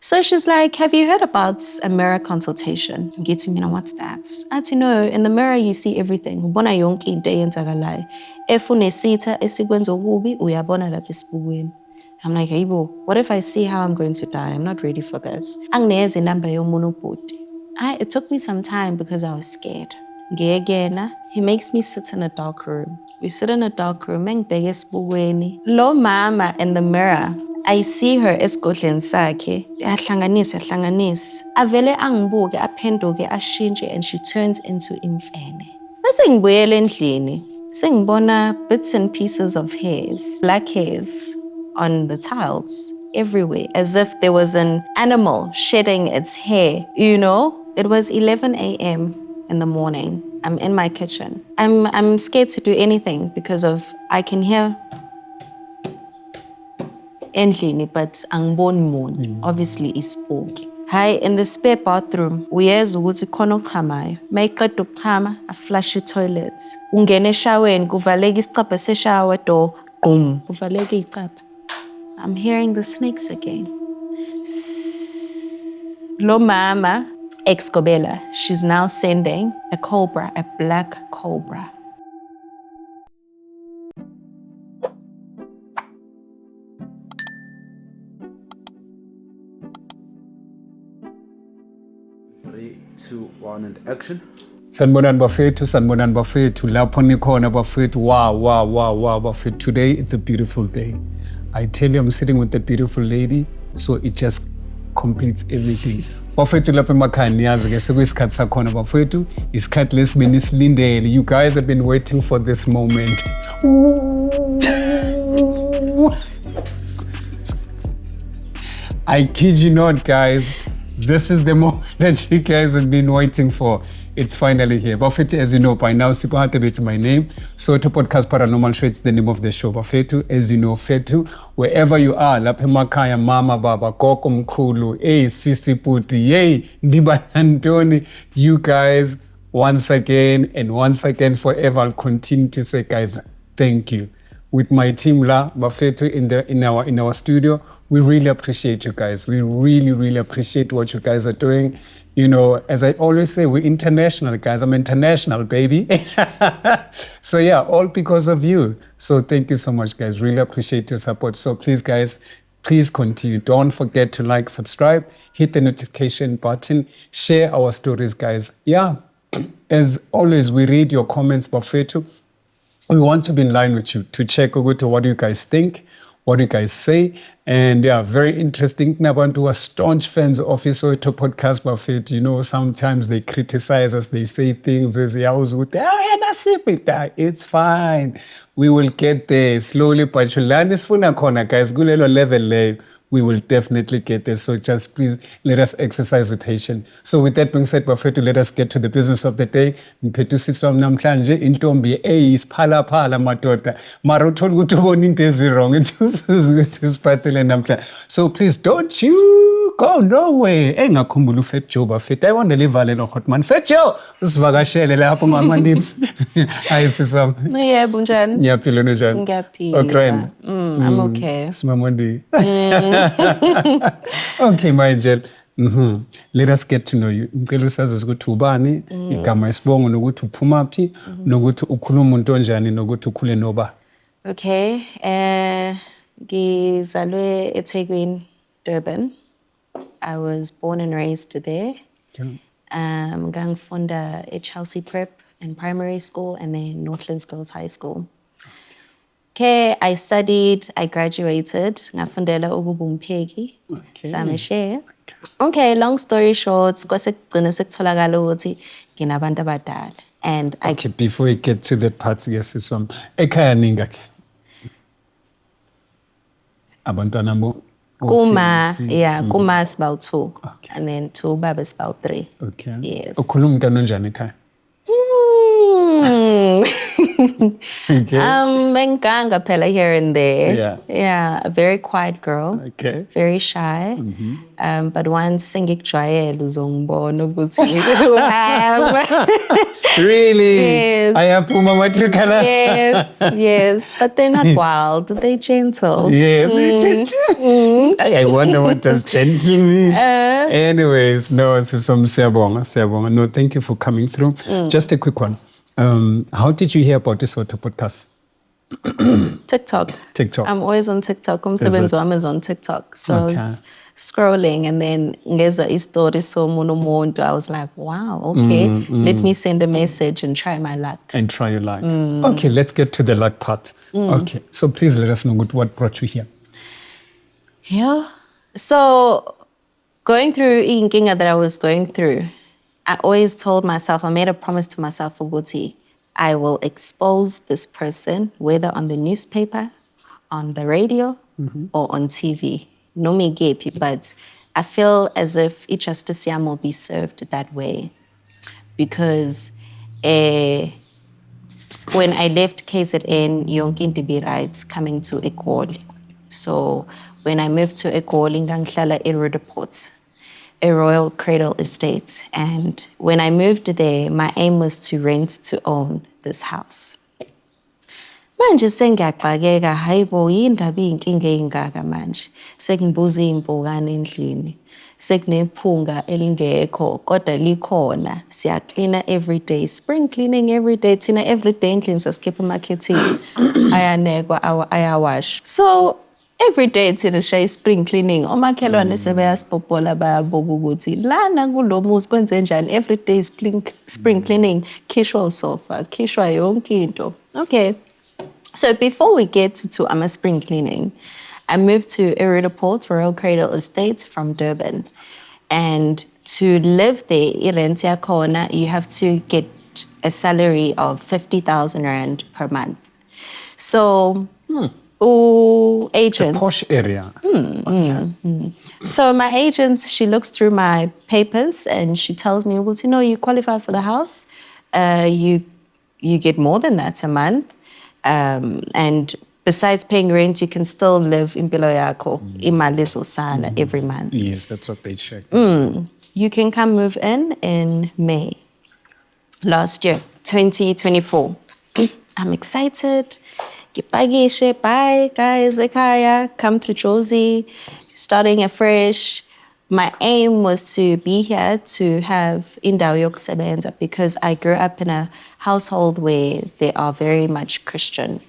So she's like, have you heard about a mirror consultation? Getting me, what's that? I to know, in the mirror you see everything. Ubona yonke into eyenzakalayo. If unesitha esikwenza okubi, uyabona lapha esibukweni. I'm like, hey, what if I see how I'm going to die? I'm not ready for that. Angineze inamba yomuntu ubhuti. It took me some time because I was scared. He makes me sit in a dark room. We sit in a dark room, ngibheke esibukweni. Lo mama in the mirror, I see her esigodleni sakhe. Ahlanganise. Avele angibuke, aphenduke, ashintshe, and she turns into imfene. Bese ngibuyela endlini. Sengibona bits and pieces of hairs, black hairs, on the tiles everywhere, as if there was an animal shedding its hair, you know? It was 11 a.m. in the morning. I'm in my kitchen. I'm scared to do anything because I can hear endlini, but angiboni muntu. Obviously it's spooky. Hi, in the spare bathroom, uyezwa ukuthi khona okuchamayo. Mayiqeda ukuchama, aflush toilet. Ungena eshaweni, kuvaleka isicabha seshower door, boom, kuvaleka icabha. I'm hearing the snakes again. Lo mama, ex-Gobela, she's now sending a cobra, a black cobra. Three, two, one, and action. Sanibonani bafethu lapho nikhona bafethu. Wow bafethu. Today it's a beautiful day. I tell you, I'm sitting with a beautiful lady, so it just completes everything. Bafethu lapha emakhaya niyazi ke sekuyisikhathi sakhona bafethu, isikhathi lesibini silindele. You guys have been waiting for this moment. I kid you not, guys. This is the moment that you guys have been waiting for. It's finally here. Bafethu, as you know by now, Sipho it's my name. Soweto Podcast Paranormal Show, it's the name of the show. Bafethu, as you know, Fethu, wherever you are, lapha emakhaya, mama, baba, gogo, mkhulu, hey, sisi, puti, yay, ndiba Antoni, you guys, once again forever, I'll continue to say, guys, thank you. With my team la, Bafethu, in our studio, we really appreciate you guys. We really appreciate what you guys are doing. You know, as I always say, we're international, guys. I'm international, baby. So yeah, all because of you. So thank you so much, guys. Really appreciate your support. So please, guys, please continue. Don't forget to like, subscribe, hit the notification button, share our stories, guys. Yeah, as always, we read your comments, Bafethu. We want to be in line with you to check what you guys think, what you guys say. And yeah, very interesting. Nabantu who are staunch fans of Soweto Podcast Bafethu, you know, sometimes they criticize us, they say things as it's fine. We will get there slowly but surely. Guys, kulelo level we will definitely get there. So just please let us exercise the patience. So with that being said, Bafethu, let us get to the business of the day. Mphethu siswa namhlanje intombi eyisiphalaphala madoda. Mara uthola ukuthi ubona into ezirong ukuthi usiphathele namhlanje. So please don't you go nowhere. Engakhumbula uFat Joe Bafethu. I want to leave Valeno Hotman. Fat Joe, usivakashele lapho ngama-nips. Hayi siswa. Yebo njani? Ngiyaphila njani? Ngiyaphila. Okay. I'm okay. Simamondi. Okay, my angel. Let us get to know you. Ngicela usazi ukuthi ubani, igama isibongo nokuthi uphuma phi, nokuthi ukhuluma umuntu onjani nokuthi ukhule noba. Okay, ngizalwe eThekwini, Durban. I was born and raised there. Ngangifunda at Chelsea Prep and primary school and then Northlands Girls High School. Okay, I studied, I graduated. Ngafundela ukuba umpheki. Sameshe. Okay, long story short, kwasekugcina sekutholakala ukuthi nginabantu abadala. And okay, before we get to the part, yes, is some ekhaya ningakhi. Abantwana mo Kuma, yeah, Kuma is about 2. Okay. And then 2, Baba is about 3. Okay. Yes. Ukhuluma kanjani ekhaya? Okay. Benganga phela here and there. Yeah. Yeah, a very quiet girl. Okay. Very shy. But once ngikujwayele uzongibona ukuthi ngikuhamba. Really? Yes. Ayaphuma matrikala. Yes. But they're not wild. They're gentle. Yeah. I wonder what does gentle mean. Anyways, no, siyabonga. No, thank you for coming through. Just a quick one. How did you hear about this sort of podcast? TikTok. I'm always on TikTok. Umsebenzi wami is on TikTok. So I was scrolling and then ngezwa istory somunye umuntu. I was like, wow, okay. Let me send a message and try my luck. And try your luck. Okay, let's get to the luck part. Okay, so please let us know what brought you here. Yeah. So going through inkinga that I was going through, I always told myself, I made a promise to myself, Uguti, I will expose this person, whether on the newspaper, on the radio, or on TV. No me gape, but I feel as if Justice Yam will be served that way. Because when I left KZN, yonke into be rights coming to Equal. So when I moved to Equal, ngangihlala eRoodeport, a Royal Cradle estate. And when I moved there, my aim was to rent to own this house. Manje sengiyaqhakeka hayibo yindaba iy'nkinga ey'ngaka manje sengibuza iy'mpukane endlini sekunephunga elingekho kodwa likhona siyaklina every day, spring cleaning every day, thina every day endlini sasikhipha amakhethini ayanekwa ayawashwa. So every day thina shaya spring cleaning omakhelwane sebeyasibhobhola bayabuka ukuthi lana kulo muzi kwenze njani. Every day spring cleaning, khishwa usofa, khishwa yonke into. Okay. So before we get to spring cleaning, I moved to Eridaport, Royal Cradle Estate from Durban. And to live there, irent yakhona, you have to get a salary of 50,000 Rand per month. So, agents. It's a posh area. So my agent, she looks through my papers and she tells me, well, you know, you qualify for the house. You get more than that a month. And besides paying rent, you can still live in Impilo Yakho, imali zosala every month. Yes, that's what they check. You can come move in May last year, 2024. I'm excited. Gipagishe, bye guys, ekaya, come to Jozi, starting afresh. My aim was to be here to have indawo yokusebenza because I grew up in a household where they are very much Christian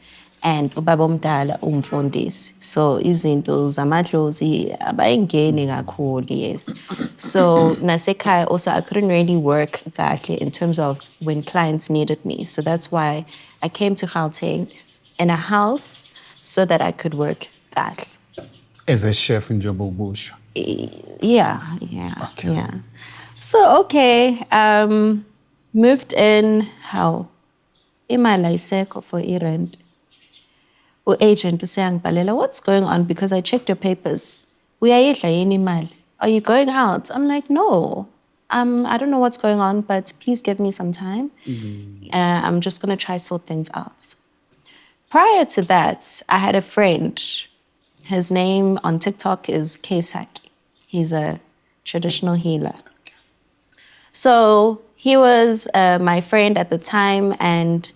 and ubaba omdala umfundisi. So izinto zamadlozi abayingeni kakhulu, yes. So nasekhaya also I couldn't really work kahle in terms of when clients needed me. So that's why I came to Gauteng in a house so that I could work kahle. As a chef in Jobo Bush. Yeah. So, moved in, how? Imali aysekho for i-rent. U-agent useyangibhalela, what's going on? Because I checked your papers. Uyayidla yini imali? Are you going out? I'm like, no. I don't know what's going on, but please give me some time. I'm just going to try sort things out. Prior to that, I had a friend. His name on TikTok is Kesaki. He's a traditional healer. So he was my friend at the time, and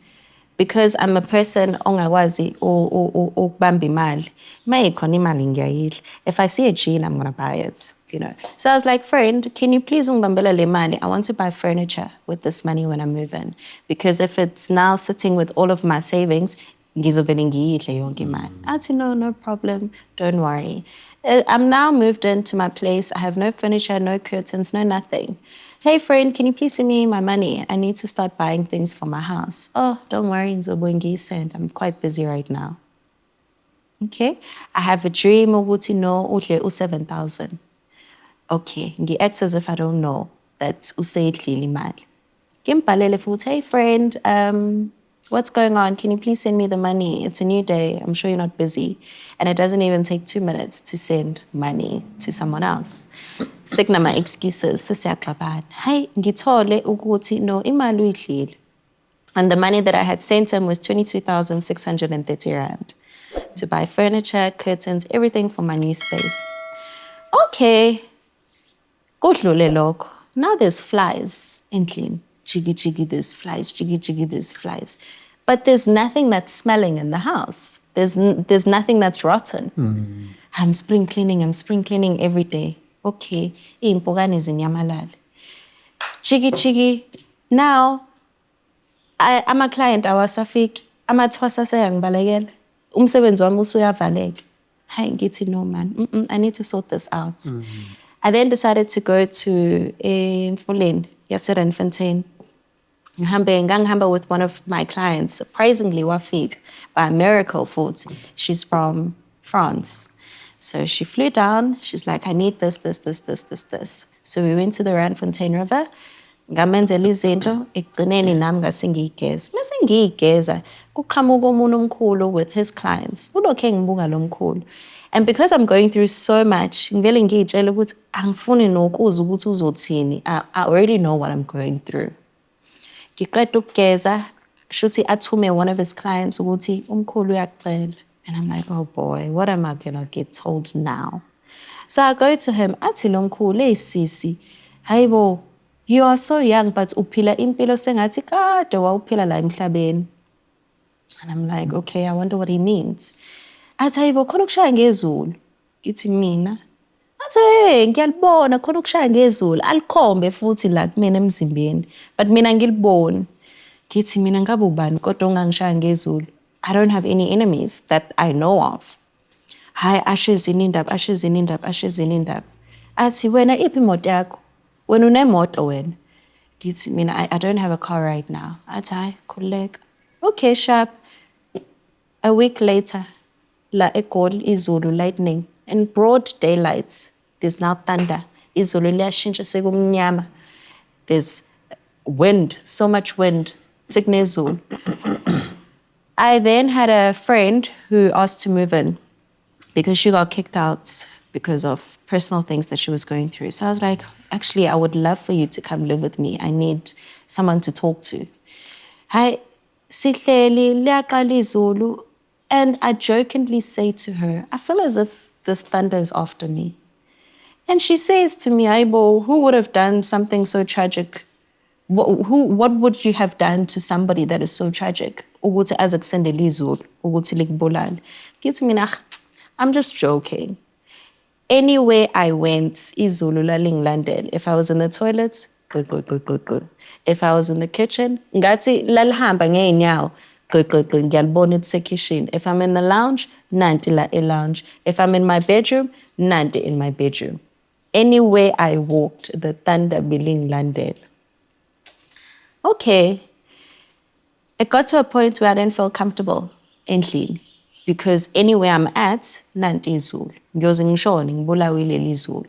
because I'm a person ongakwazi ukubamba imali, mayikhona imali ngiyayidla. If I see a jean, I'm gonna buy it. You know. So I was like, friend, can you please ungibambela le mali? I want to buy furniture with this money when I move in, because if it's now sitting with all of my savings, ngizovele ngiyidle yonke imali. I said, no problem, don't worry. I'm now moved into my place. I have no furniture, no curtains, no nothing. Hey friend, can you please send me my money? I need to start buying things for my house. Oh, don't worry, Nzobungi sent. I'm quite busy right now. Okay, I have a dream ukuthi no udle u7,000. Okay, ngi-act as if I don't know that useyidlile imali. Ngimbhalele futhi, hey friend, what's going on? Can you please send me the money? It's a new day. I'm sure you're not busy. And it doesn't even take 2 minutes to send money to someone else. Signama excuses, sesiyaxabana. Hey, ngithole ukuthi no imali uyidlile. And the money that I had sent him was 22,630 rand to buy furniture, curtains, everything for my new space. Okay, kudlule lokho. Now there's flies endlini. Jiggy, jiggy, there's flies. Jiggy, jiggy, there's flies. But there's nothing that's smelling in the house. There's nothing that's rotten. I'm spring cleaning every day. Okay, iy'mpukane zinyamalale. Jiggy, jiggy. Now, ama-client awasafiki. Amathwasa aseyangibalekela. Umsebenzi wami usuyavaleka. Hayi ngithi no man. I need to sort this out. I then decided to go to Mfuleni, Randfontein. Ngangihamba with one of my clients, surprisingly wafika, by a miracle futhi. She's from France. So she flew down. She's like, I need this. So we went to the Randfontein River. Ngamenzela izinto, ekugcineni nami ngase ngiyigeza. Mase ngiyigeza, kuqhamuka umuntu omkhulu with his clients. Ulokhe ngibuka lo mkhulu. And because I'm going through so much, ngivele ngiyitshela ukuthi angifuni nokuzwa ukuthi uzothini. I already know what I'm going through. Ngiqeda ukugeza, shuthi athume one of his clients ukuthi umkhulu uyakucela. And I'm like, oh boy, what am I gonna get told now? So I go to him, athi lo mkhulu, hey sisi, hayibo, you are so young, but uphila impilo sengathi kade wawuphila la emhlabeni. And I'm like, okay, I wonder what he means. Athi hayibo, khona ukushaya ngezulu. Ngithi mina. Athi hey, ngiyalibona khona ukushaya ngezulu. Alikhombe futhi la kumina emzimbeni. But mina ngiliboni. Ngithi mina ngabe ubani kodwa ungangishaya ngezulu. I don't have any enemies that I know of. Hayi ashe zinindaba. Athi wena iphi imoto yakho? Wena unemoto wena? Ngithi mina I don't have a car right now. Athi hayi khuleka. Okay, sharp. A week later, la eGoli izulu lightning in broad daylight. There's now thunder. Izulu liyashintsha sekumnyama. There's wind, so much wind. Sikunezulu. I then had a friend who asked to move in because she got kicked out because of personal things that she was going through. So I was like, actually, I would love for you to come live with me. I need someone to talk to. Hi, sihleli liyaqala izulu. And I jokingly say to her, I feel as if this thunder is after me. And she says to me, Aibo, who would have done something so tragic? What would you have done to somebody that is so tragic? Ukuthi azakusendela izulu, ukuthi likubulale. Ngithi mina, I'm just joking. Anywhere I went, izulu lalingilandela. If I was in the toilet, good. If I was in the kitchen, ngathi lalihamba ngeenyawo. Ngiyalibona kitchen. If I'm in the lounge, nanti la lounge. If I'm in my bedroom, nanti in my bedroom. Anywhere I walked, the thunder bilingilandela. Okay. It got to a point where I didn't feel comfortable endlini because anywhere I'm at, nanti izulu. Ngiyoze ngishone ngibulawile lizulu.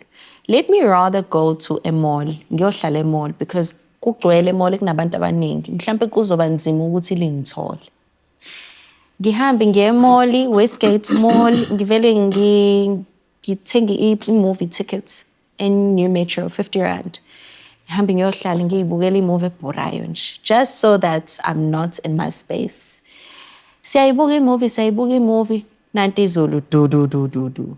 Let me rather go to a mall, ngiyohlala e-mall because kugcwele e-mall kunabantu abaningi. Mhlambe kuzoba nzima ukuthi lingithole. Ngihambe ngiye e-mall, Westgate Mall, ngivele ngithenge i-movie tickets in New Metro, 50 rand. Ngihambe ngiyohlala ngiyibukela i-movie ebhorayo nje, just so that I'm not in my space. Siyayibuka i-movie, nanti izulu du.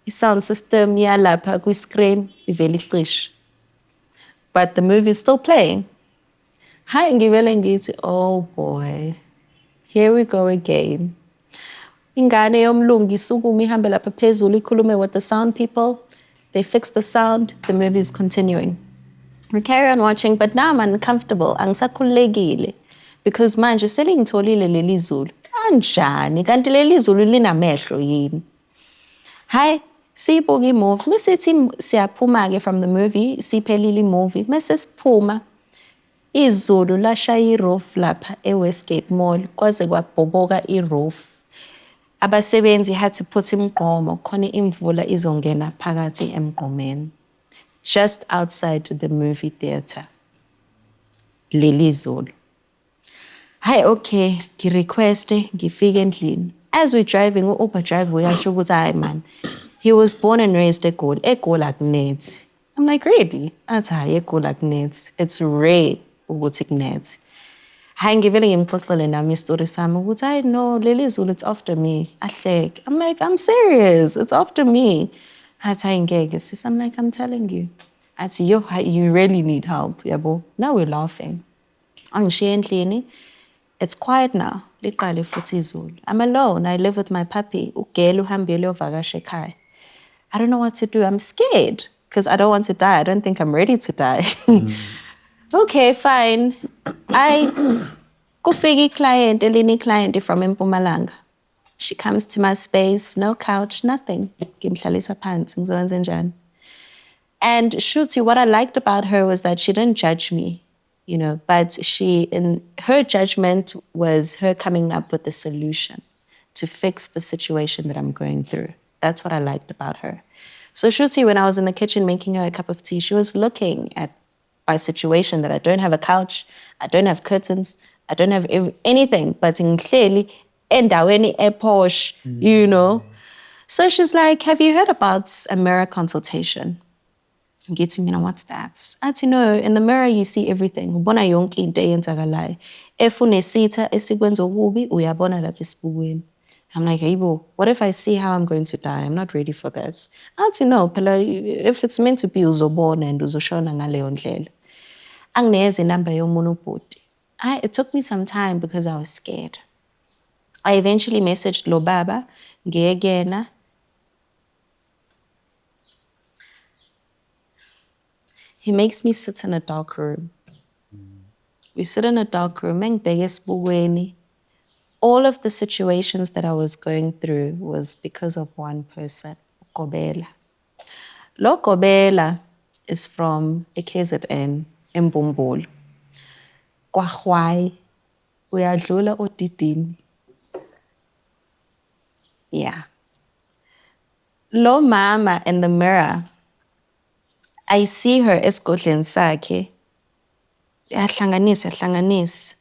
I-sound system yalapha kwi-screen ivele icishe. But the movie is still playing. Hayi ngivele ngithi, oh boy, here we go again. Ingane yomlungu isukuma ihambe lapha phezulu ikhulume with the sound people. They fix the sound, the movie is continuing. We carry on watching, but now I'm uncomfortable. Angisakhululekile. Because manje selingitholile leli zulu. Kanjani? Kanti leli zulu linamehlo yini? Hayi, siyibuka i-movie. Mesithi siyaphuma-ke from the movie, siphelile i-movie. Mese siphuma, izulu lashaya i-roof lapha e-Westgate Mall, kwaze kwabhoboka i-roof. Abasebenzi had to put imgqomo khona imvula izongena phakathi emgqomeni. Just outside the movie theater. Leli zulu. Hayi, okay, ngirequeste, ngifike endlini. As we're driving, u-Uber driver uyasho ukuthi hayi man, he was born and raised eGoli. eGoli akunethi. I'm like, really? Athi hayi, eGoli akunethi. It's rare ukuthi kunethi. Hayi ngivele ngimxoxele nami istori sami ukuthi I know leli zulu it's after me. Ahleke. I'm like, I'm serious. It's after me. Athi hayi ngeke sis. I'm like, I'm telling you. Athi you really need help, yabo. Now we're laughing. Angishiye endlini. It's quiet now. Liqale futhi izulu. I'm alone. I live with my puppy. Ugele uhambile uyovakasha ekhaya. I don't know what to do. I'm scared because I don't want to die. I don't think I'm ready to die. Okay, fine. Kufiki client, elini client from Mpumalanga. She comes to my space, no couch, nothing. Ngimhlalisa phansi, ngizowenza njani? And Shuti, what I liked about her was that she didn't judge me, you know, but in her judgment was her coming up with a solution to fix the situation that I'm going through. That's what I liked about her. So Shuti, when I was in the kitchen making her a cup of tea, she was looking at my situation that I don't have a couch, I don't have curtains, I don't have anything, but in clearly, endaweni eposh, you know. So she's like, have you heard about a mirror consultation? Ngithi mina, what's that? Athi no, in the mirror you see everything. Ubona yonke into eyenzakalayo. If unesitha esikwenza okubi, uyabona lapha esibukweni. I'm like, hey, what if I see how I'm going to die? I'm not ready for that. Athi no, phela if it's meant to be uzobona and uzoshona ngaleyo ndlela. Angineze inamba yomunye ubhuti. It took me some time because I was scared. I eventually messaged lo baba, ngiyekena. He makes me sit in a dark room. We sit in a dark room, engibheke esibukweni. All of the situations that I was going through was because of one person, Kobela. Lo Kobela is from KZN, Mbumbulu. KwaGooi, uyadlula oDidini. Yeah. Lo mama in the mirror, I see her esigodleni sakhe. Yahlanganisa.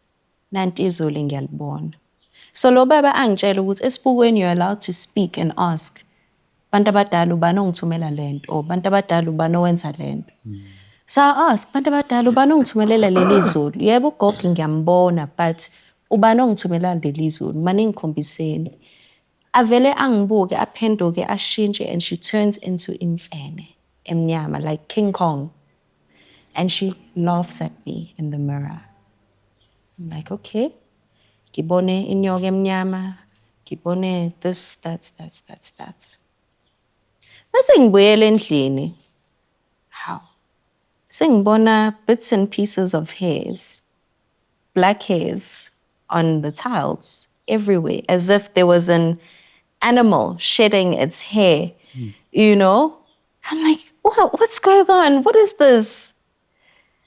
Nanti izulu ngiyalibona. So lo baba angitshela ukuthi esibukweni you're allowed to speak and ask. Bantu abadala ubani ongithumela lento or bantu abadala ubani owenza lento. So I ask, bantu abadala ubani ongithumelela leli zulu? Yebo ugogo ngiyambona, but ubani ongithumela leli zulu? Mani ngikhombiseni. Avele angibuke aphenduke ashintshe and she turns into imfene emnyama like King Kong. And she laughs at me in the mirror. I'm like, okay. Ngibone inyoka emnyama, ngibone this, that. Bese ngibuyela endlini. How? Sengibona bits and pieces of hairs, black hairs on the tiles everywhere, as if there was an animal shedding its hair, you know? I'm like, what's going on? What is this?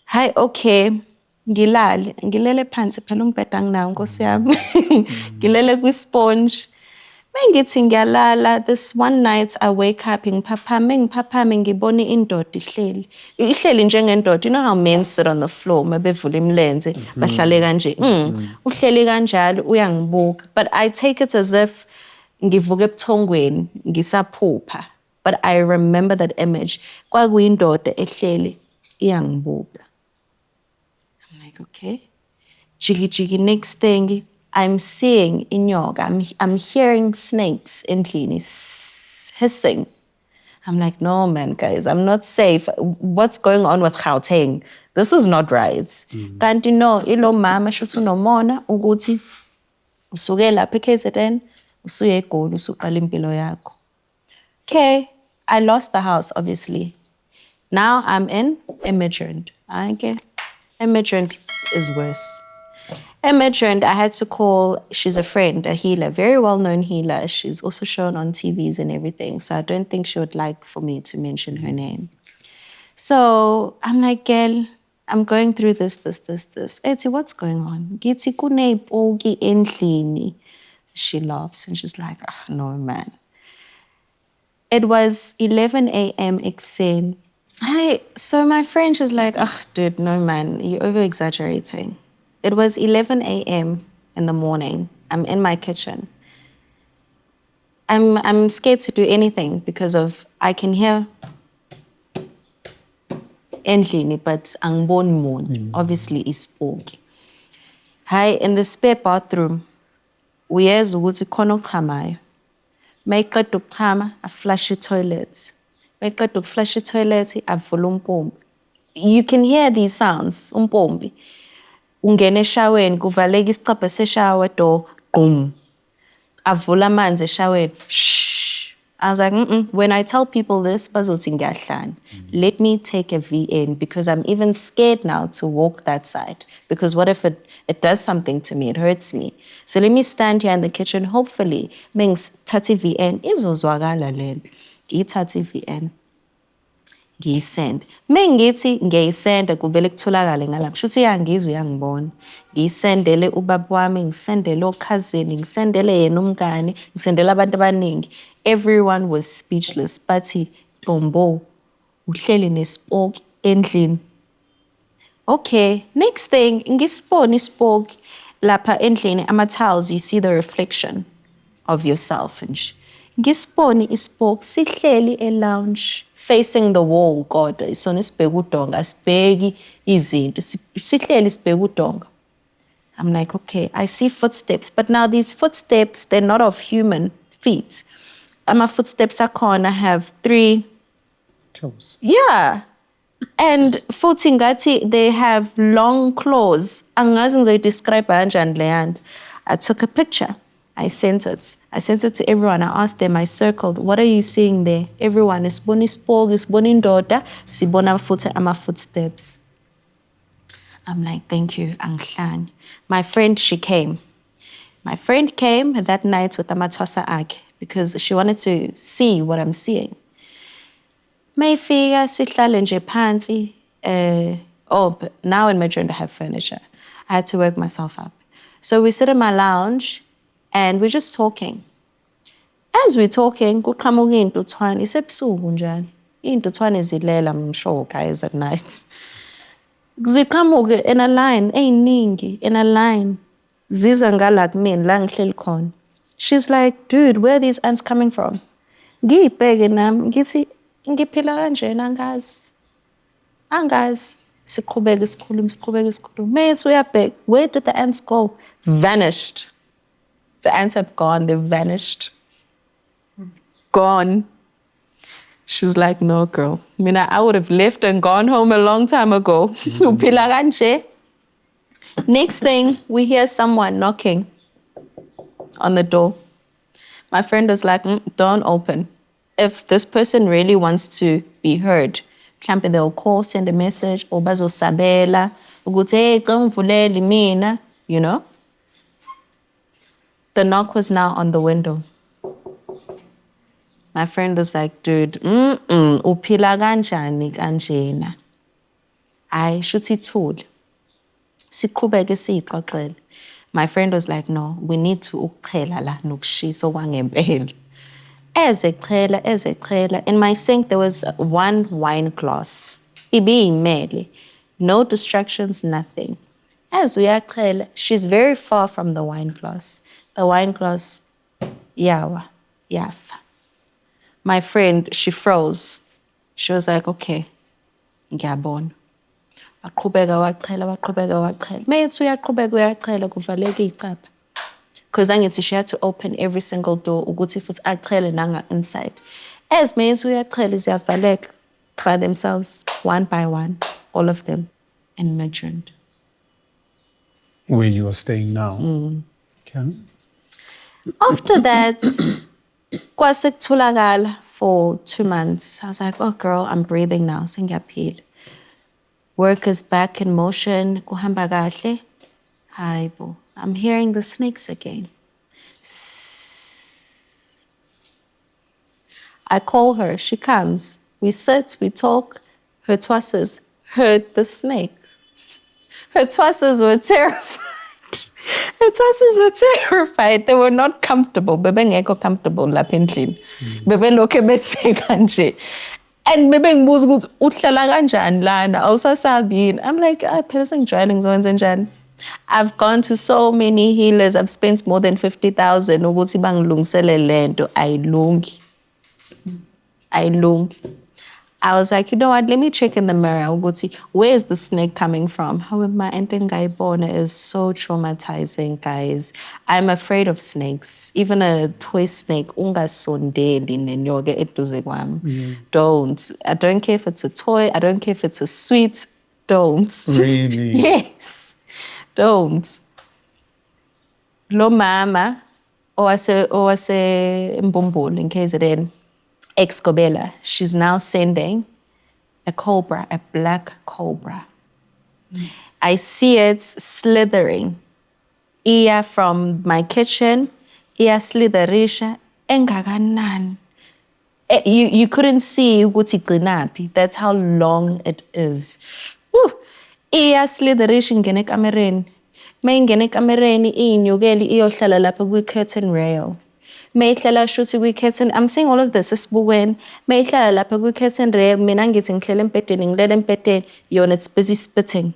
Hi, okay. Ngilele phansi phela umbhede anginawo Nkosi yami. Ngilele kwi-sponge. Mengithi ngiyalala, this one night I wake up ngiphaphame ngibone indoda ihleli. Ihleli njengendoda. You know how men sit on the floor mabevula imilenze bahlale kanje. Uhleli kanjalo uyangibuka. But I take it as if ngivuka ebuthongweni ngisaphupha. But I remember that image. Kwakuyindoda ehleli iyangibuka. Okay. Jiggy, next thing, I'm seeing inyoka. I'm hearing snakes in endlini hissing. I'm like, no, man, guys, I'm not safe. What's going on with Gauteng? This is not right. Kanti no, ilo mama shuthi unomona ukuthi usuke lapha eKZN, usuye eGoli, usuqala impilo yakho. Okay, I lost the house, obviously. Now I'm in Midrand. Okay. Midrand is worse. Midrand, I had to call, she's a friend, a healer, very well-known healer. She's also shown on TVs and everything, so I don't think she would like for me to mention her name. So I'm like, girl, I'm going through this. Eti, what's going on? Githi kuney'poki endlini. She laughs and she's like, no, man. It was 11 a.m. ekuseni. So my friend was like, dude, no, man, you're over-exaggerating. It was 11 a.m. in the morning. I'm in my kitchen. I'm scared to do anything because of, I can hear endlini, but angiboni muntu. Obviously, it's spooky. Hi, in the spare bathroom, uyezwa ukuthi khona okuchamayo. Mayiqeda ukuchama, aflush i-toilet. Mayiqeda ukuflush i-toilet, avula umpompi. You can hear these sounds, umpompi. Ungena eshaweni, kuvaleka isicabha seshower door, boom. Avula amanzi eshaweni, shh. I was like, when I tell people this, bazothi ngiyahlanya. Let me take a VN because I'm even scared now to walk that side. Because what if it does something to me, it hurts me. So let me stand here in the kitchen, hopefully, ngithathe VN, izozwakala lento. Ngiyithathe VN. Ngiyisende. Mengithi ngiyayisenda kuvele kutholakale ngalapho. Shuthi iyangizwa iyangibona. Ngiyisendele ubaba wami, ngisendele okhazini, ngisendele yena umngane, ngisendele abantu abaningi. Everyone was speechless. Bathi, Ntombo, uhleli nespoke endlini. Okay, next thing, ngisibona ispoke lapha endlini ama-tiles, you see the reflection of yourself nje. Ngisibona ispoke sihleli e-lounge facing the wall, kodwa isona sibheka udonga, asibheki izinto, sihleli sibheka udonga. I'm like, okay, I see footsteps, but now these footsteps, they're not of human feet. My footsteps akhona have 3 Toes. Yeah. And futhi ngathi they have long claws. Angazi ngizoyidescribe kanjani leyanda. I took a picture. I sent it. I sent it to everyone. I asked them, I circled, what are you seeing there? Everyone, isibona ispoke, isibona indoda, sibona futhi ama footsteps. I'm like, thank you, angihlani. My friend, she came. My friend came that night with amathwasa akhe because she wanted to see what I'm seeing. Mayfika sihlale nje phansi. But now in Madrid I have furniture. I had to work myself up. So we sit in my lounge and we're just talking. As we're talking, kuqhamuka iy'ntuthwane, isebusuku njalo. Iy'ntuthwane zilela, I'm sure, guys, at night. Ziqhamuke in a line, ey'ningi, in a line. Ziza ngala kumina, la ngihleli khona. She's like, dude, where are these ants coming from? Ngiyibheke nami, ngithi, ngiphila kanjena angazi. Angazi. Siqhubeka isikhuluma. Mates, uyabheka, where did the ants go? Vanished. The ants have gone, they've vanished. Gone. She's like, no, girl. I would have left and gone home a long time ago. Uphila kanje. Next thing, we hear someone knocking on the door. My friend was like, don't open. If this person really wants to be heard, they'll call, send a message, or bazosabela, ukuthi hey, ngivulele mina, you know? The knock was now on the window. My friend was like, dude, uphila kanjani kanjena? Ayi, shuthi ithule. Siqhubeke siyixoxele. My friend was like, no, we need to ukuchela la nokushisa okwangempela. Ezechela. In my sink, there was 1 wine glass. Ibiyimele. No distractions, nothing. As uyachela, she's very far from the wine glass. The wine glass, yafa. My friend, she froze. She was like, okay, ngiyabona. Waqhubeka wachela. Mayethi uyaqhubeka kuvaleka icapha. Because angithi she had to open every single door ukuthi futhi achele nanga inside. As mayethi uyachela ziyavaleka by themselves, one by one, all of them in Madrid. Where you are staying now. Okay. After that, kwasekutholakala for 2 months. I was like, oh girl, I'm breathing now. Singiyaphila. Work is back in motion. Kuhamba kahle. Hayibo. I'm hearing the snakes again. I call her. She comes. We sit, we talk. Her twasses heard the snake. Her twasses were terrified. They were not comfortable. Bebengekho comfortable lapha endlini. Bebelokhe bethe kanje. And bebengibuza ukuthi uhlala kanjani lana? Awusasabi yini? I'm like, phela sengijwayele ngizokwenza njani? I've gone to so many healers. I've spent more than 50,000 ukuthi bangilungisele lento. Ayilungi. I was like, you know what? Let me check in the mirror. Ukuthi, where is the snake coming from? However, my entengayibona is so traumatizing, guys. I'm afraid of snakes. Even a toy snake, ungasondeli nenyoka eduze kwami. Don't. I don't care if it's a toy. I don't care if it's a sweet. Don't. Really? Yes. Don't. Lo mama, owase Mbumbulu in KZN, ex-Gobela, she's now sending a cobra, a black cobra. I see it slithering. Iya from my kitchen, iya slitherisha, engakanani. You couldn't see ukuthi igcinaphi. That's how long it is. Woo! Iya slitherisha ingene ekamereni. Mayingene ekamereni iyinyukeli iyohlala lapha kwi-curtain rail. Mayihlala shuthi kwi-curtain, I'm saying all of this esibukweni. Mayihlala lapha kwi-curtain rail, mina ngithi ngihlele embhedeni, ngilele embhedeni, yona it's busy spitting.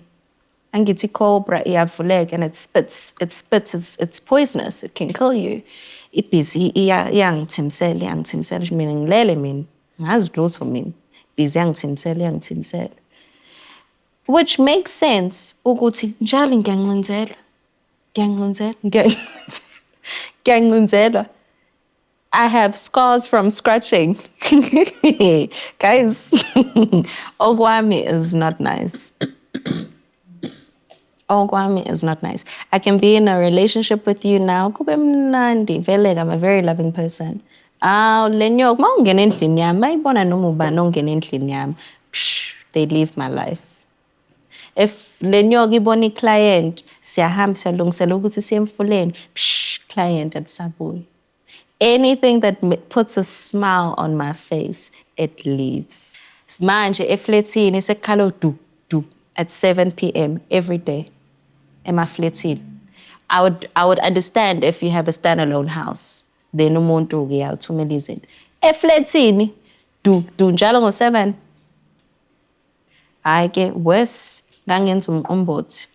Angithi cobra iyavuleka and it spits, it's poisonous, it can kill you. Ibhizi iyangithimisela, mina ngilele mina, ngazi lutho mina. Ibhizi iyangithimisela. Which makes sense ukuthi njalo ngiyancinzelwa. I have scars from scratching. Guys, okwami is not nice. Okwami is not nice. I can be in a relationship with you now. Kube mnandi, vele I'm a very loving person. Lenyok, ma ungena endlini yami, mayibona noma ubani ongena endlini yami, they leave my life. If lenyok ibona i-client, siyahamba siyalungisela ukuthi siye emfuleni, client at Sabuy. Anything that puts a smile on my face, it leaves. Manje efletini sekhala du at 7 p.m. every day. Emafletini. I would understand if you have a standalone house. Then umuntu uyawuthumela izinto. Efletini du njalo ngo-7. Hayi ke worse ngangenza umqombothi.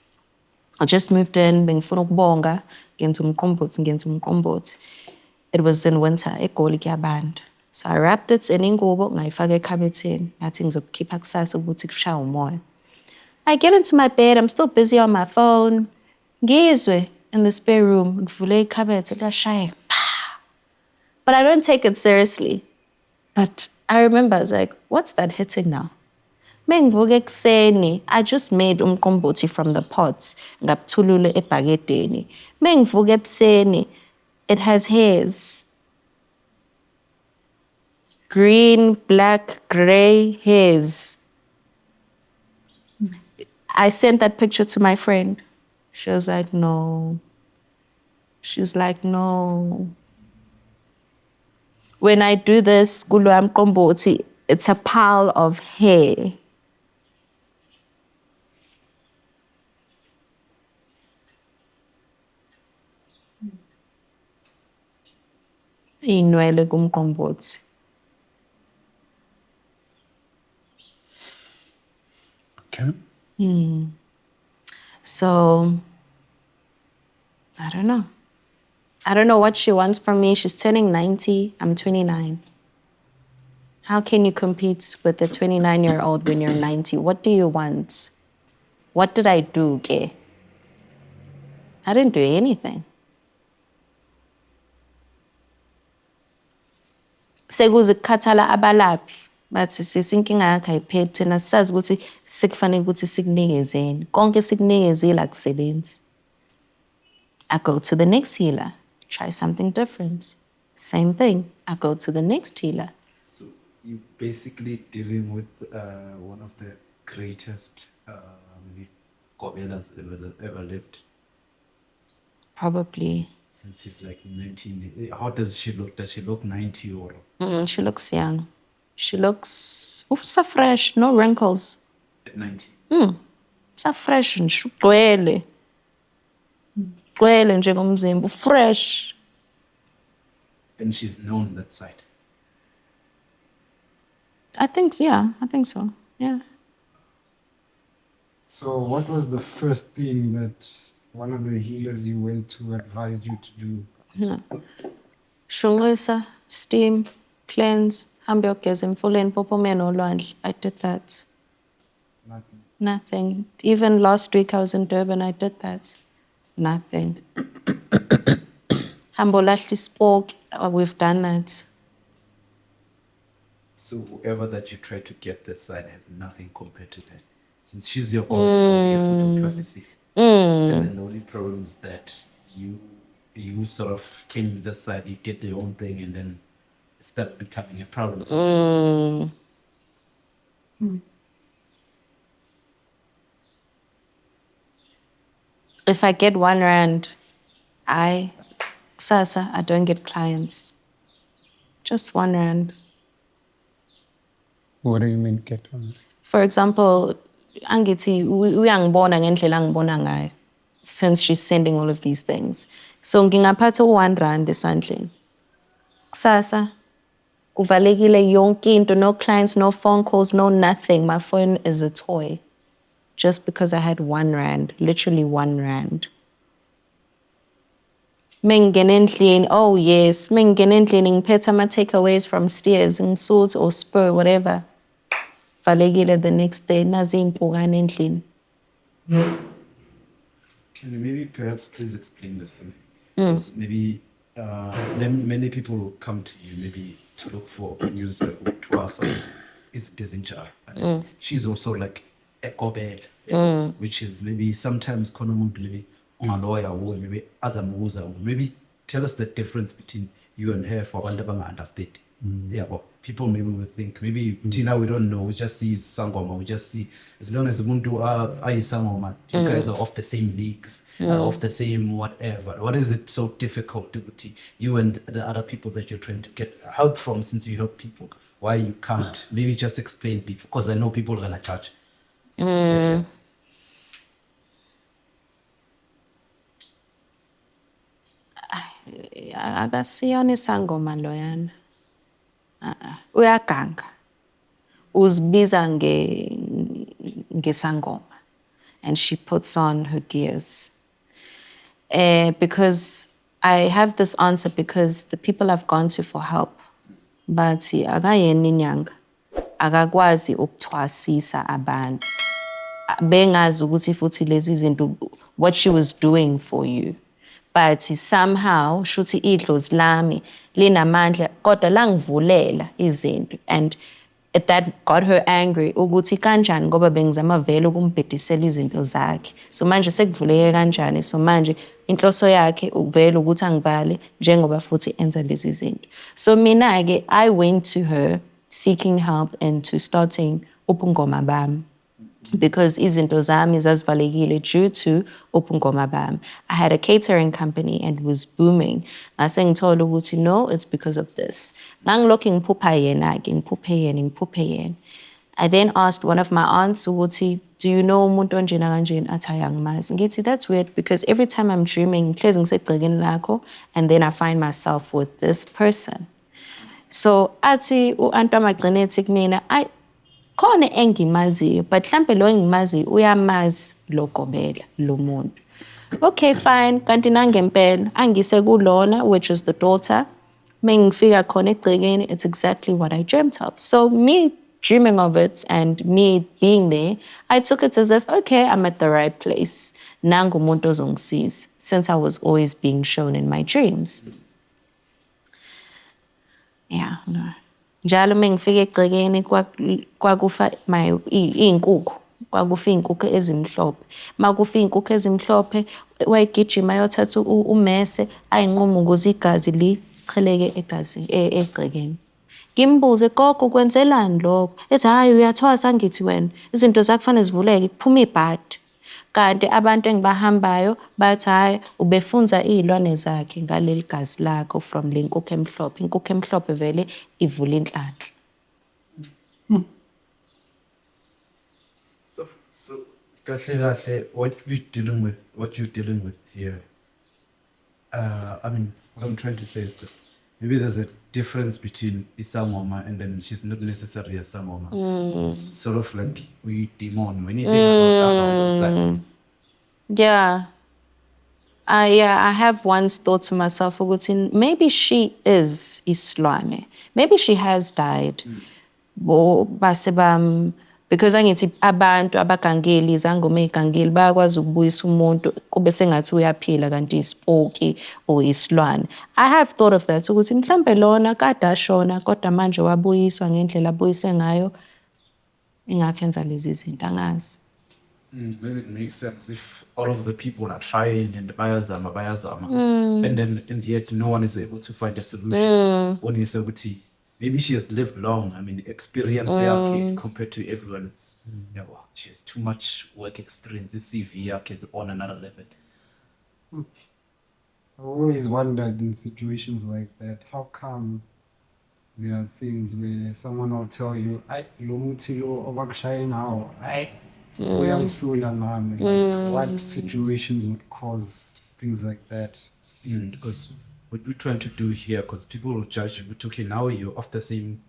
I just moved in, bengifuna ukubonga, ngenza umqombothi. It was in winter, eGoli kuyabanda. So I wrapped it in ingubo, ngayifaka ekhabetheni. Ngathi ngizokukhipha kusasa ukuthi kushaya umoya. I get into my bed, I'm still busy on my phone. Ngizwe in the spare room, ngivule ikhabethe liyashaya. But I don't take it seriously. But I remember, I was like, what's that hitting now? Mengivuka ekuseni, I just made umqombothi from the pots, ngabuthulule ebhakedeni. Mengivuka ebuseni, it has hairs. Green, black, gray hairs. I sent that picture to my friend. She was like, no. She's like, no. When I do this, kulwa mqombothi, it's a pile of hair. Inwele kumqombothi. Okay. So, I don't know. I don't know what she wants from me. She's turning 90. I'm 29. How can you compete with a 29-year-old when you're 90? What do you want? What did I do, ke? I didn't do anything. Sekuzikhathala abalaphi. Bathi sisinkinga yakhe ayiphethe thina sisazi ukuthi sekufanele ukuthi sikunikezeni. Konke sikunikezile akusebenzi. I go to the next healer, try something different. Same thing, I go to the next healer. So you're basically dealing with one of the greatest Gobelas ever lived. Probably. Since she's like 19. How does she look? Does she look 90 or? She looks young. She looks so fresh, no wrinkles. At 90? So fresh and ugcwele. Ugcwele njengomzimba, fresh. And she's known that side. I think so, yeah. So what was the first thing that one of the healers you went to advised you to do? Shongisa, steam, cleanse. Hambe uyogeza emfuleni phophume nolwandle. I did that. Nothing. Nothing. Even last week I was in Durban, I did that. Nothing. Hambo lashli spoke, we've done that. So whoever that you try to get this side has nothing compared to that. Since she's your God, your foot of trust. And then the only problem is that you sort of came to this side, you did your own thing, and then it started becoming a problem. If I get R1, Sasa, I don't get clients. Just R1. What do you mean get on? For example, angithi uyangibona ngendlela angibona ngayo since she's sending all of these things. So ngingaphatha u R1 esandleni. Kusasa kuvalekile yonke into, no clients, no phone calls, no nothing. My phone is a toy. Just because I had R1, literally R1. Mengene endlini, oh yes, mengene endlini ngiphethe ama takeaways from Steers, Salt or Spur, whatever. Valekile the next day, nazi impukane endlini. Can you maybe perhaps please explain this to me? 'Cause maybe many people will come to you maybe to look for news to us is Dezinja. She's also like a Kobel, which is maybe sometimes maybe a lawyer or maybe as a musa. Maybe tell us the difference between you and her for Wandabanga understand. Yeah, but people maybe will think maybe Tina we don't know, we just see Sangoma, we just see as long as Muntu are Sangoma, you guys are off the same leagues, off the same whatever. What is it so difficult to you and the other people that you're trying to get help from, since you help people? Why you can't? Maybe just explain people, because I know people are gonna charge. Akasiyona isangoma loyana. Uyaganga. Uzibiza ngesangoma. And she puts on her gears. Because I have this answer because the people I've gone to for help, bathi akayena inyanga, akakwazi ukuthwasisa abantu. Bengazi ukuthi futhi lezi zinto what she was doing for you. But somehow shuthi idlozi lami linamandla kodwa langivulela izinto, and that got her angry ukuthi kanjani ngoba bengizama vele ukumbhedisela izinto zakhe. So manje sekuvuleke kanjani, so manje inhloso yakhe ukuvela ukuthi angivale njengoba futhi enza lezi zinto. So mina ke I went to her seeking help and to starting ubungoma bami. Because izinto zami zazivalekile due to ubungoma bami. I had a catering company and it was booming. Ngase ngithola ukuthi no, it's because of this. Ngangilokhu ngiphupha yena. I then asked one of my aunts ukuthi, do you know umuntu onjena kanjena? Athi angimazi. Ngithi that's weird because every time I'm dreaming ngihlezi ngisegcekeni lakho and then I find myself with this person. So athi u-aunt wamagcine ethi kumina, khona engimaziyo, but mhlambe lo engimaziyo uyamazi lo Gobela lo muntu. Okay, fine. Kanti nangempela angise kulona, which is the daughter. Mengifika khona egcekeni, it's exactly what I dreamt of. So me dreaming of it and me being there, I took it as if, okay, I'm at the right place. Nangu umuntu ozongisiza, since I was always being shown in my dreams. Yeah, no. Njalo mengifika egcekeni kwakufa iy'nkukhu, kwakufa iy'nkukhu ezimhlophe. Makufa iy'nkukhu ezimhlophe, wayegijima ayothatha ummese ayinquma ukuze igazi licheleke egcekeni. Ngimbuze gogo kwenzelani lokho? Ethi hayi uyathwasa ngithi wena, izinto zakho kufanele zivuleke kuphuma ibhadi. Kanti abantu engibahambayo bathi hayi ubefunza iy'lwane zakhe ngaleli gazi lakho from le nkukhu emhlophe. Inkukhu emhlophe vele ivula inhlanhla. So kahle what you're dealing with here, I mean, what I'm trying to say is that maybe there's a difference between Isangoma and then she's not necessarily a Sangoma. It's sort of like we demon when you think about those lines. Yeah. I have once thought to myself, ukuthi maybe she is isilwane. Maybe she has died. Because angithi abantu abagangeli izangoma ezigangeli bayakwazi ukubuyisa umuntu kube sengathi uyaphila kanti ispoki or isilwane. I have thought of that ukuthi mhlambe lona kade ashona kodwa manje wabuyiswa ngendlela abuyiswe ngayo ingakhenza lezi zinto angazi. Maybe it makes sense if all of the people are trying and bayazama, and then in the end no one is able to find a solution. When you say maybe she has lived long. I mean, experience compared to everyone, it's she has too much work experience. This CV is on another level. I always wondered in situations like that, how come there are things where someone will tell you, what situations would cause things like that? Because what we're trying to do here, because people will judge you, okay, now you're of the same,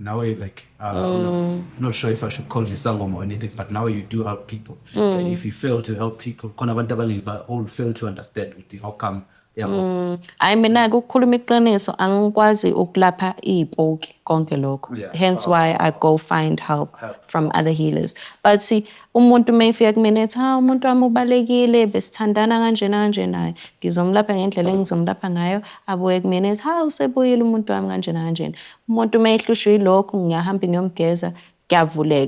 now you're I'm not sure if I should call you Sangoma or anything, but now you do help people. And if you fail to help people, all fail to understand how come. I mean, ukukhuluma iqiniso angikwazi ukulapha izipoki konke lokho. Hence why I go find help from other healers. But see, umuntu mayifika kumina ethi umuntu wami ubalekile besithandana kanje naye. Ngizomlapha ngendlela engizomlapha ngayo. Abuye kumina ethi usebuyile umuntu wami kanje. Umuntu mayihlushwe yilokho ngiyahamba ngiyomgeza.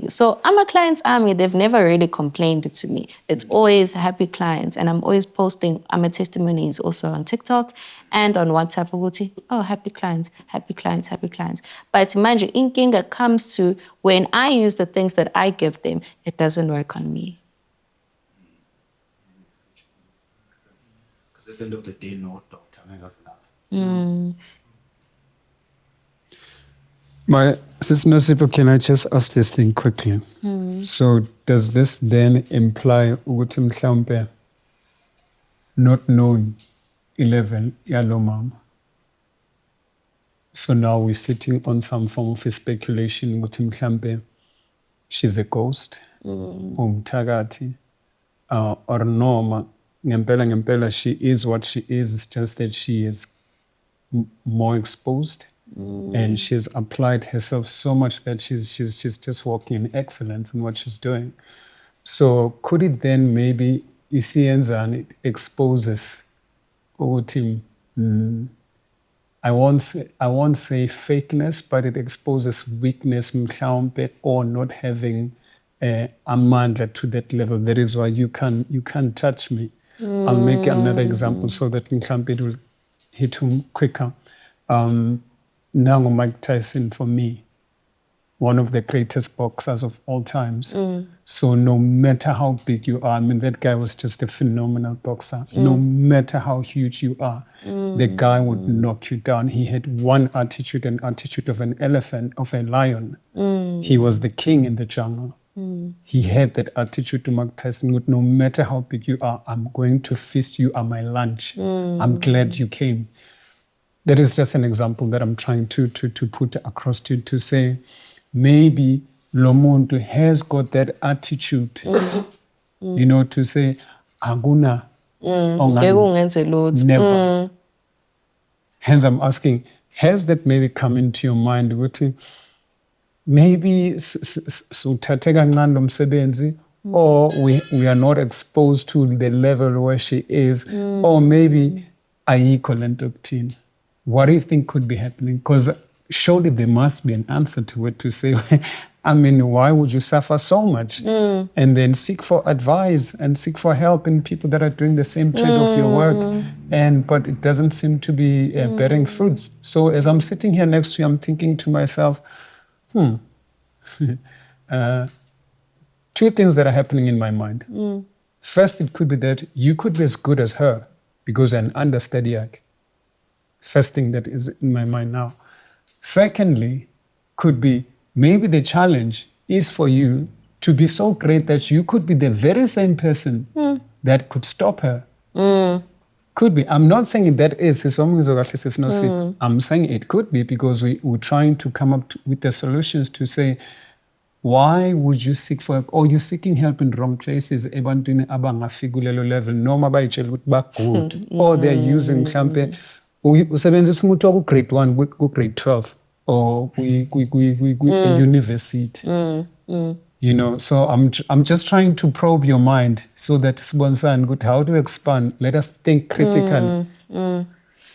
So my clients army, they've never really complained to me. It's always happy clients, and I'm always posting testimonies also on TikTok and on WhatsApp. Happy clients. But imagine, inkinga comes to when I use the things that I give them, it doesn't work on me. Because at the end of the day, no doctor has love. My Sister Nosipho, can I just ask this thing quickly? So does this then imply ukuthi mhlawumbe not knowing 11 yalo mama? So now we're sitting on some form of a speculation ukuthi mhlawumbe she's a ghost, umthakathi, or noma ngempela she is what she is. It's just that she is more exposed. And she's applied herself so much that she's just walking in excellence in what she's doing. So could it then maybe isiyenza it exposes ukuthi I won't say fakeness, but it exposes weakness mhlawumbe, or not having amandla to that level. That is why you can't touch me. I'll make another example so that mhlawumbe it will hit home quicker. Nango Mike Tyson, for me, one of the greatest boxers of all times. So no matter how big you are, I mean, that guy was just a phenomenal boxer. No matter how huge you are, the guy would knock you down. He had one attitude, an attitude of an elephant, of a lion. He was the king in the jungle. He had that attitude to Mike Tyson. No matter how big you are, I'm going to feast you on my lunch. I'm glad you came. That is just an example that I'm trying to put across to say maybe lo muntu has got that attitude, to say aguna never. Hence I'm asking, has that maybe come into your mind? Maybe or we are not exposed to the level where she is, or maybe ayikho lento kuthina. What do you think could be happening? Because surely there must be an answer to it, to say, I mean, why would you suffer so much? And then seek for advice and seek for help in people that are doing the same trade of your work. But it doesn't seem to be bearing fruits. So as I'm sitting here next to you, I'm thinking to myself, two things that are happening in my mind. First, it could be that you could be as good as her because you're an understudy. First thing that is in my mind now. Secondly, could be maybe the challenge is for you to be so great that you could be the very same person that could stop her. Could be. I'm not saying that is. I'm saying it could be because we're trying to come up with the solutions to say why would you seek for help? Or you're seeking help in wrong places, ebantwini abangafiki kulelo level, noma bayitshela ukuthi ba-good. Or they're using, mhlampe, usebenzisa umuntu waku-grade 1, ku-grade 12, or university. You know, so I'm just trying to probe your mind so that Sibonsan, good, how to expand. Let us think critically.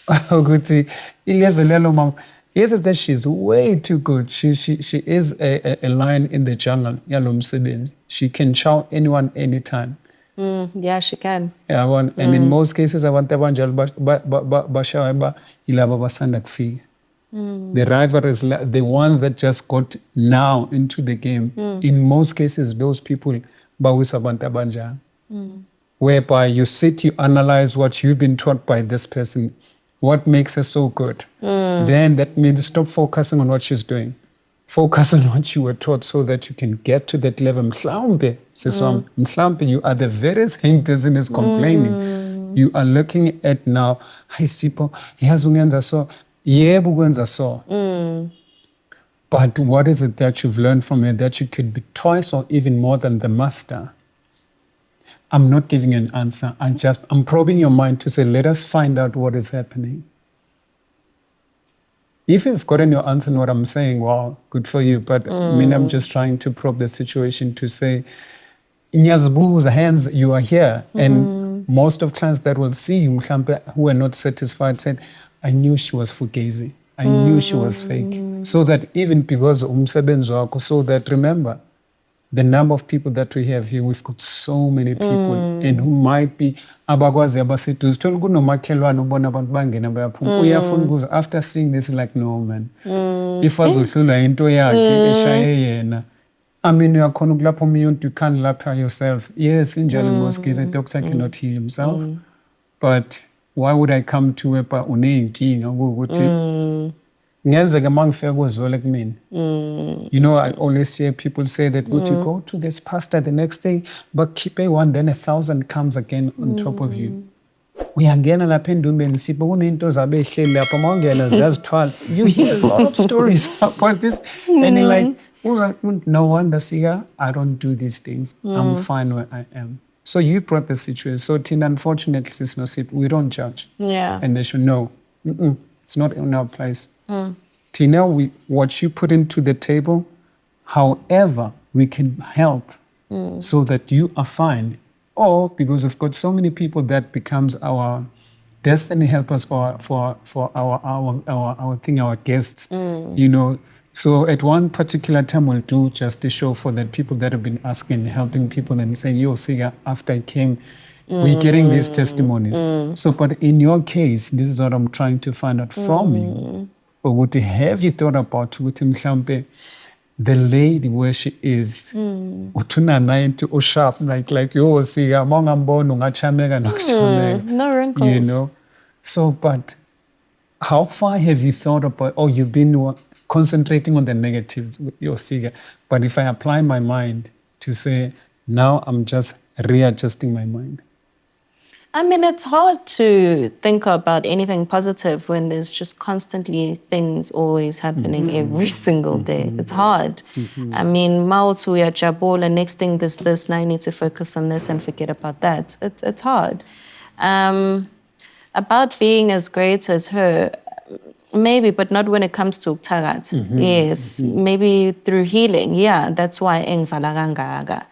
Ukuthi i-level yalo mama, yes, that she's way too good. She is a lion in the jungle. Yalo msebenzi. She can chow anyone anytime. Yeah, she can. Yeah, and in most cases, abantu abanjalo bashawa ilaba basanda kufika. The rival is the ones that just got now into the game. In most cases, those people bawisa abantu abanjalo. Whereby you sit, you analyze what you've been taught by this person. What makes her so good? Then that means stop focusing on what she's doing. Focus on what you were taught so that you can get to that level. Mhlambe, you are the very same person is complaining. You are looking at now, hi Sipho, yazungenza so, yebo ukwenza so. But what is it that you've learned from it that you could be twice or even more than the master? I'm not giving you an answer. I'm probing your mind to say, let us find out what is happening. If you've gotten your answer in what I'm saying, wow, good for you. But I mean, I'm just trying to probe the situation to say, in Yazbu's hands, you are here. And most of clients that will see you, who are not satisfied, said, I knew she was fugazi. I knew she was fake. So that even because umsebenzi wako, so that remember, the number of people that we have here, we've got so many people and who might be abakwazi abaseduze. Thola kunomakhelwane ubona abantu bangena bayaphuma. Uyafuna ukuza after seeing this like no man. If azohlula into yakhe eshaye yena. I mean uyakhona ukulapha umuntu, you can't lapha yourself. Yes, injalo most cases a doctor cannot heal himself. But why would I come to where uneyinkinga ukuthi ngenzeka mangifika kuzole kumina. You know, I always hear people say that good, you go to this pastor the next day, but keep a one, then 1,000 comes again on top of you. Uyangena lapha endumbeni sipho kunento zabe ehleli lapha mawungena ziyazithwala. You hear a lot of stories about this and you're like, no wonder Siga, I don't do these things. I'm fine where I am. So you brought the situation. So Tina, unfortunately, Sis Nosip, we don't judge. Yeah. And they should know. It's not in our place. Tina, what you put into the table, however, we can help so that you are fine. Or because we've got so many people that becomes our destiny helpers for our guests, you know. So at one particular time, we'll do just a show for the people that have been asking, helping people and saying, yo, Siga, after I came, we're getting these testimonies. So, but in your case, this is what I'm trying to find out from you. But what have you thought about the lady where she is? Utuna 90 or sharp, like yo, Siga, mongambon, ungachamega, no wrinkles. You know? So, but how far have you thought about, or you've been concentrating on the negatives with your Siga? But if I apply my mind to say, now I'm just readjusting my mind. I mean, it's hard to think about anything positive when there's just constantly things always happening every single day. It's hard. I mean, Mautu ya Jabola, next thing this, now I need to focus on this and forget about that. It's hard. About being as great as her, maybe, but not when it comes to Tagat. Yes, maybe through healing. Yeah, that's why Engvalaganga,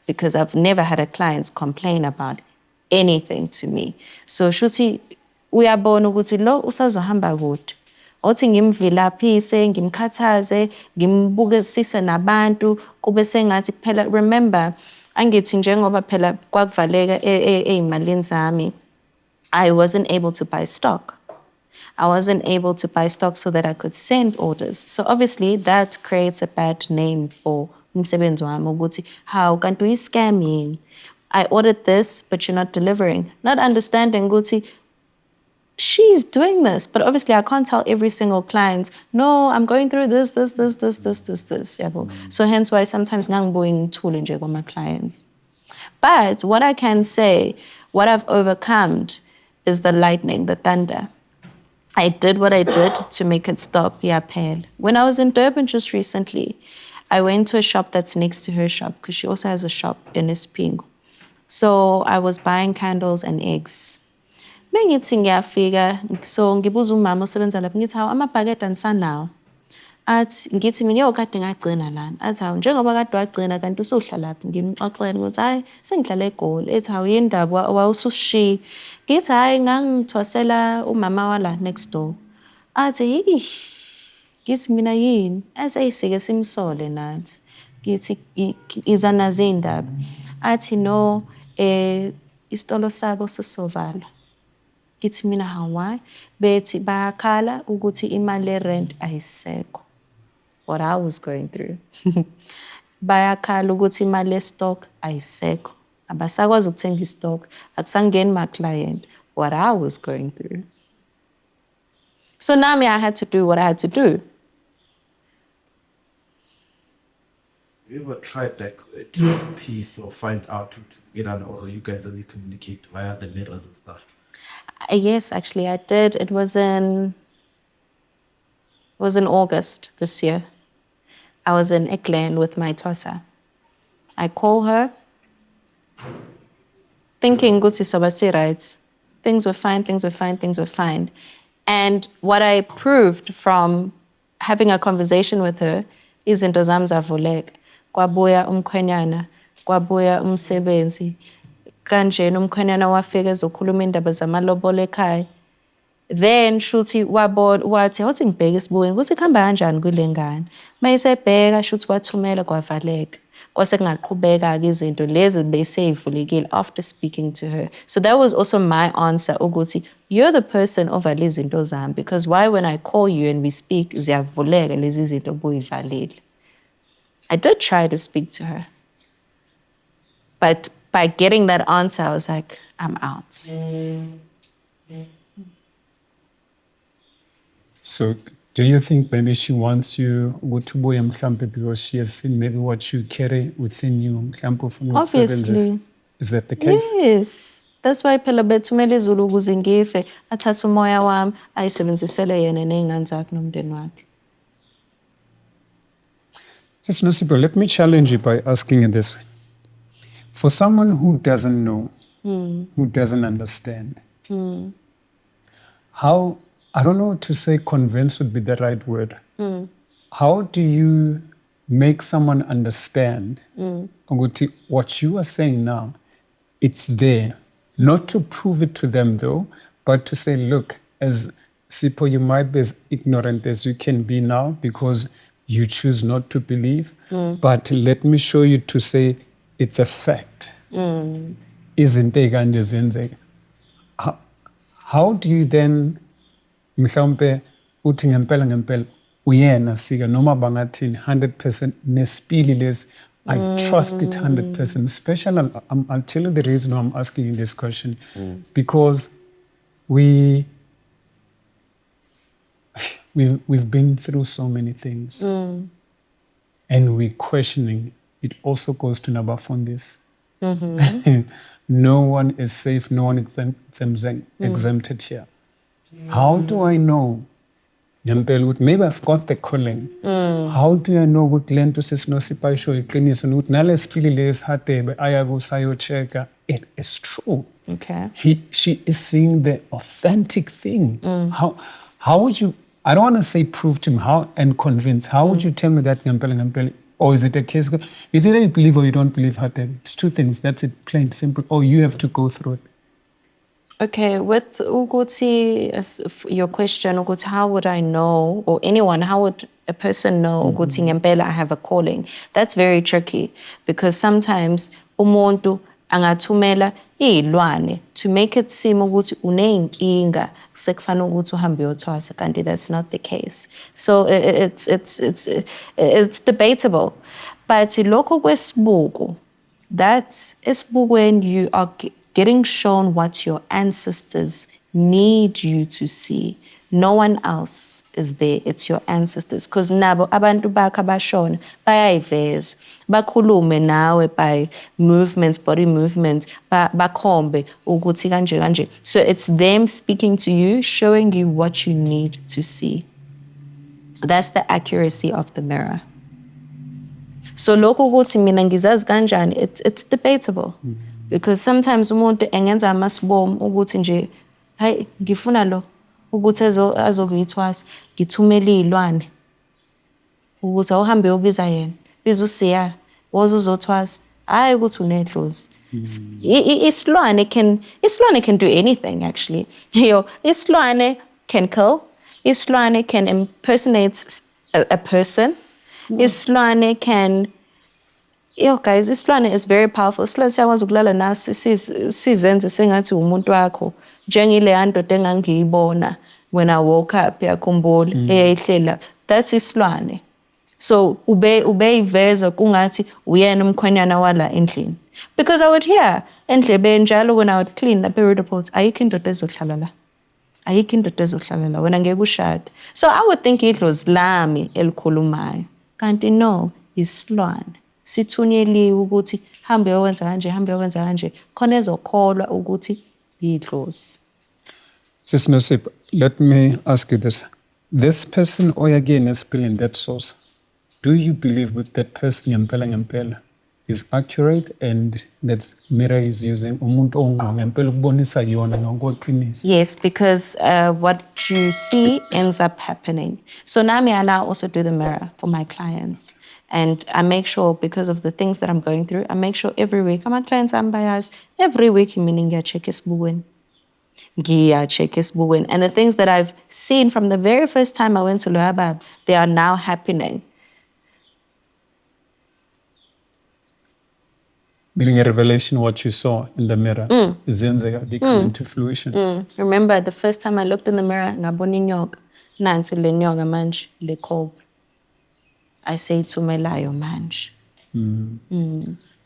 because I've never had a client complain about anything to me. So shuthi uyabona ukuthi lo usazohamba kude. Othi ngimvilaphise, ngimkhathaze, ngimbukisise nabantu kube sengathi phela remember angithi njengoba phela kwakuvaleka ezimalini zami, I wasn't able to buy stock. I wasn't able to buy stock so that I could send orders. So obviously that creates a bad name for umsebenzi wami ukuthi how kanti uyi-scamming. I ordered this, but you're not delivering. Not understanding, Guti, she's doing this, but obviously I can't tell every single client, no, I'm going through this. So hence why sometimes I'm going to with my clients. But what I can say, what I've overcome is the lightning, the thunder. I did what I did to make it stop, When I was in Durban just recently, I went to a shop that's next to her shop because she also has a shop in Espingo. So I was buying candles and eggs. Mengithi ngiyafika, so ngibuza umama osebenza lapho ngithi hawu amabhakede anisanawo. Athi ngithi mina kade ngagcina lana. Athi hawu njengoba kade wagcina kanti usuhlala laphi ngimxoxela ukuthi hayi sengihlala eGoli. Ethi hawu yindaba wawusushiya. Ngithi hayi ngangithwasela umama wala next door. Athi ngithi mina yini? Aseyisike simsole nathi. Ngithi iza nazo indaba. Athi no isitolo sabo sisovalwa. Ngithi mina hawaii bethi bayakhala ukuthi imali rent ayisekho. What I was going through. Bayakhala ukuthi imali stock ayisekho. Abasakwazi ukuthenga istock, akusangeni ma client. What I was going through. So now I had to do what I had to do. Have you ever tried like to piece or find out to get an or you guys only communicate via the mirrors and stuff? Yes, actually I did. It was in August this year. I was in Ekland with my Tosa. I call her, thinking good is right. Things were fine. And what I proved from having a conversation with her is into zami zavuleka. Kwabuya umkhwenyana, kwabuya umsebenzi. Kanjena umkhwenyana wafika ezokhuluma indaba zamalobolo ekhaya. Then shuthi wathi awuthi ngibheke isibukweni ukuthi kuhamba kanjani kule ngane. Mayisebheka shuthi wathumela kwavaleka. Kwase kungaqhubeka ke izinto lezi beseyivulekile after speaking to her. So that was also my answer ukuthi you're the person ovale izinto zami because why when I call you and we speak ziyavuleka lezi zinto obuyivalile. I did try to speak to her. But by getting that answer I was like I'm out. So do you think maybe she wants you to buy mhlambe because she has seen maybe what you carry within you mhlambe from your Obviously. Is that the case? Yes. That's why phela bethumela izulu ukuze ngife athatha umoya wami ayisebenzisele yena nezingane zakhe nomndeni wakhe. Just Nosipho, let me challenge you by asking you this. For someone who doesn't know, who doesn't understand, how, I don't know to say convince would be the right word. How do you make someone understand ukuthi what you are saying now, it's there. Not to prove it to them though, but to say, look, as Sipho, you might be as ignorant as you can be now because you choose not to believe, but let me show you to say it's a fact. Izinto kanje zenzeka. How do you then mhlawumbe uthi ngempela uyena sika noma bangathini 100% nesipili lesi I trust it 100%. Especially I'll tell you the reason why I'm asking you this question because we've been through so many things and we're questioning. It also goes to Nabafundis. No one is safe, no one is exempted here. How do I know? Maybe I've got the calling. How do I know what learn to say no sipaisho iqiniso ukuthi nalesipili leshatebe ayakusayocheka? It is true. Okay. She is seeing the authentic thing. How would you, I don't want to say prove to me how and convince. How would you tell me that Ngampela? Or is it a case? Is it you believe or you don't believe her? It's two things. That's it, plain simple. Or you have to go through it. Okay, with Uguti, your question, Uguti, how would I know, or anyone, how would a person know, Uguti ngempela, I have a calling? That's very tricky because sometimes umuntu angathumela iy'lwane to make it seem ukuthi uney'nkinga sekufana ukuthi uhambe uyothwasa kanti that's not the case. So it's debatable. But lokho kwesibuko, that's when you are getting shown what your ancestors need you to see. No one else is there. It's your ancestors. Because nabo abantu bakho abashona bayayiveza. Bakhulume nawe by movements, body movements, bakhombe ukuthi kanje kanje. So it's them speaking to you, showing you what you need to see. That's the accuracy of the mirror. So lokho ukuthi mina ngizazi kanjani, it's debatable. Because sometimes umuntu engenza amasibomu ukuthi nje hayi ngifuna lo ukuthi azokuyithwasa ngithumela iy'lwane ukuthi awuhambe uyobiza yena biza usiya woza uzothwasa hayi ukuthi unedlozi. Isilwane can do anything actually. Isilwane can kill. Isilwane can impersonate a person. Isilwane can guys, isilwane is very powerful. Isilwane siyakwazi ukulala naso sizenze sengathi umuntu wakho njengile ndoda engangiyibona when I woke up yakhumbula eyayihlela. That's isilwane. So ubeyiveza kungathi uyena umkhwenyana wala endlini. Because I would hear endlebeni njalo when I would clean the period reports, ayikho indoda ezohlala la. Ayikho indoda ezohlala la wena ngeke ushade. So I would think idlozi lami elikhulumayo. Kanti no, isilwane. Sithunyeliwe ukuthi hambe uyowenza kanje, hambe uyowenza kanje. Khona ezokholwa ukuthi idlozi. Sis Nosip, let me ask you this. This person oyagene spilling that source, do you believe with that person ngempela is accurate and that Mira is using umuntu ngempela ukubonisa yona ngokuqinisa? Yes, because what you see ends up happening. So now I now also do the mirror for my clients. And I make sure, because of the things that I'm going through, I make sure every week, my clients are biased, every week, meaning I check isibukweni. Check isibukweni. And the things that I've seen from the very first time I went to Loabab, they are now happening. Meaning a revelation, what you saw in the mirror, they come into fruition. Remember, the first time I looked in the mirror, ngabona inyoka, nansi le nyoka manje, le cobra. I say to my layo manje.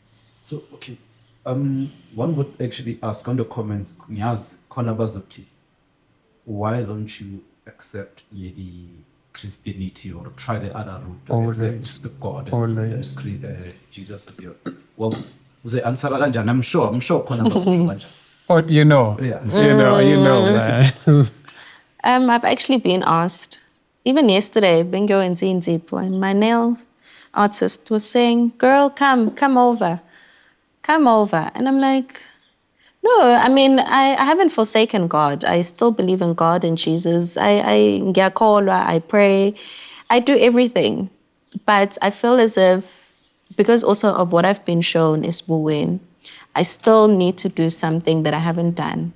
So, okay. One would actually ask on the comments, kunyazi khona bazothi, why don't you accept the Christianity or try the other route? Accept the God as Jesus as your. Well, answer kanjani? I'm sure khona bazothi kanjani. Oh, you know. Yeah. You know. I've actually been asked. Even yesterday, Bingo and Zinzipo, and my nails artist was saying, girl, come over. Come over. And I'm like, no, I mean, I haven't forsaken God. I still believe in God and Jesus. I pray. I do everything. But I feel as if, because also of what I've been shown is Buwin, I still need to do something that I haven't done.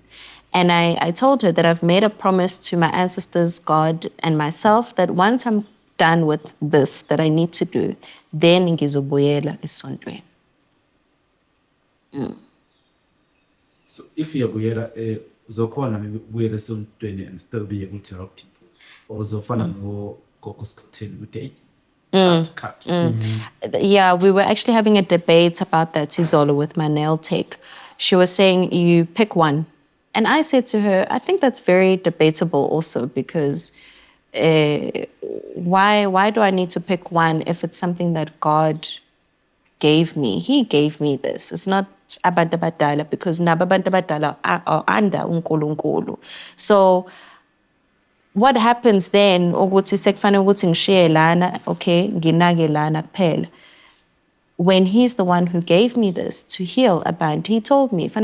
And I told her that I've made a promise to my ancestors, God, and myself that once I'm done with this that I need to do, then ngizobuyela esontweni. So if you're uzokhona maybe ubuyela esontweni and still be able to help people, or uzofana no kokoskutheni ude cut. Yeah, we were actually having a debate about that, Tizolo, with my nail tech. She was saying you pick one. And I said to her, I think that's very debatable also, because why do I need to pick one if it's something that God gave me? He gave me this. It's not abantu abadala, because nabantu abadala are under uNkulunkulu. So what happens then, ukuthi sekufana ukuthi ngishiye lana, okay, nginake lana kuphela. When he's the one who gave me this to heal a band, he told me, so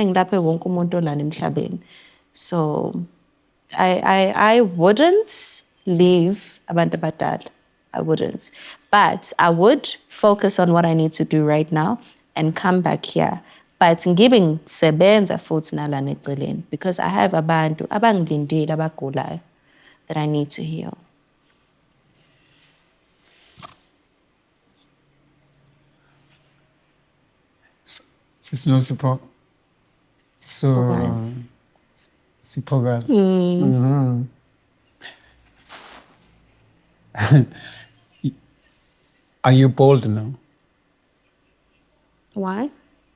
I wouldn't leave abantu abadala. I wouldn't. But I would focus on what I need to do right now and come back here. But giving sebenza futhi nalana eceleni, because I have abantu abangilindile abagulayo that I need to heal. It's no support. So, support. Are you bold now? Why?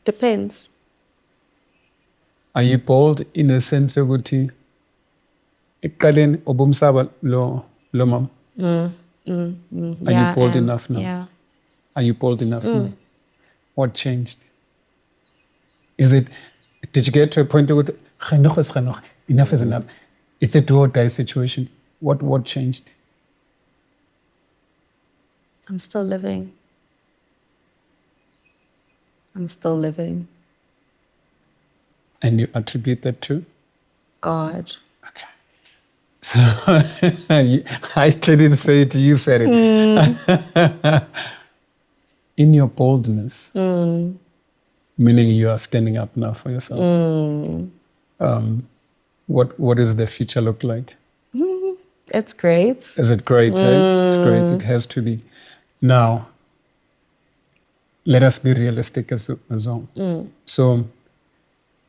Depends. Are you bold in a sense of ukuthi ekuqaleni obumsaba lo mama? Are you bold enough now? Yeah. Are you bold enough now? What changed? Did you get to a point where enough is enough? It's a do or die situation. What changed? I'm still living. I'm still living. And you attribute that to? God. So I didn't say it, you said it. In your boldness, meaning you are standing up now for yourself. What does the future look like? It's great. Is it great? Hey? It's great. It has to be. Now, let us be realistic as well. So,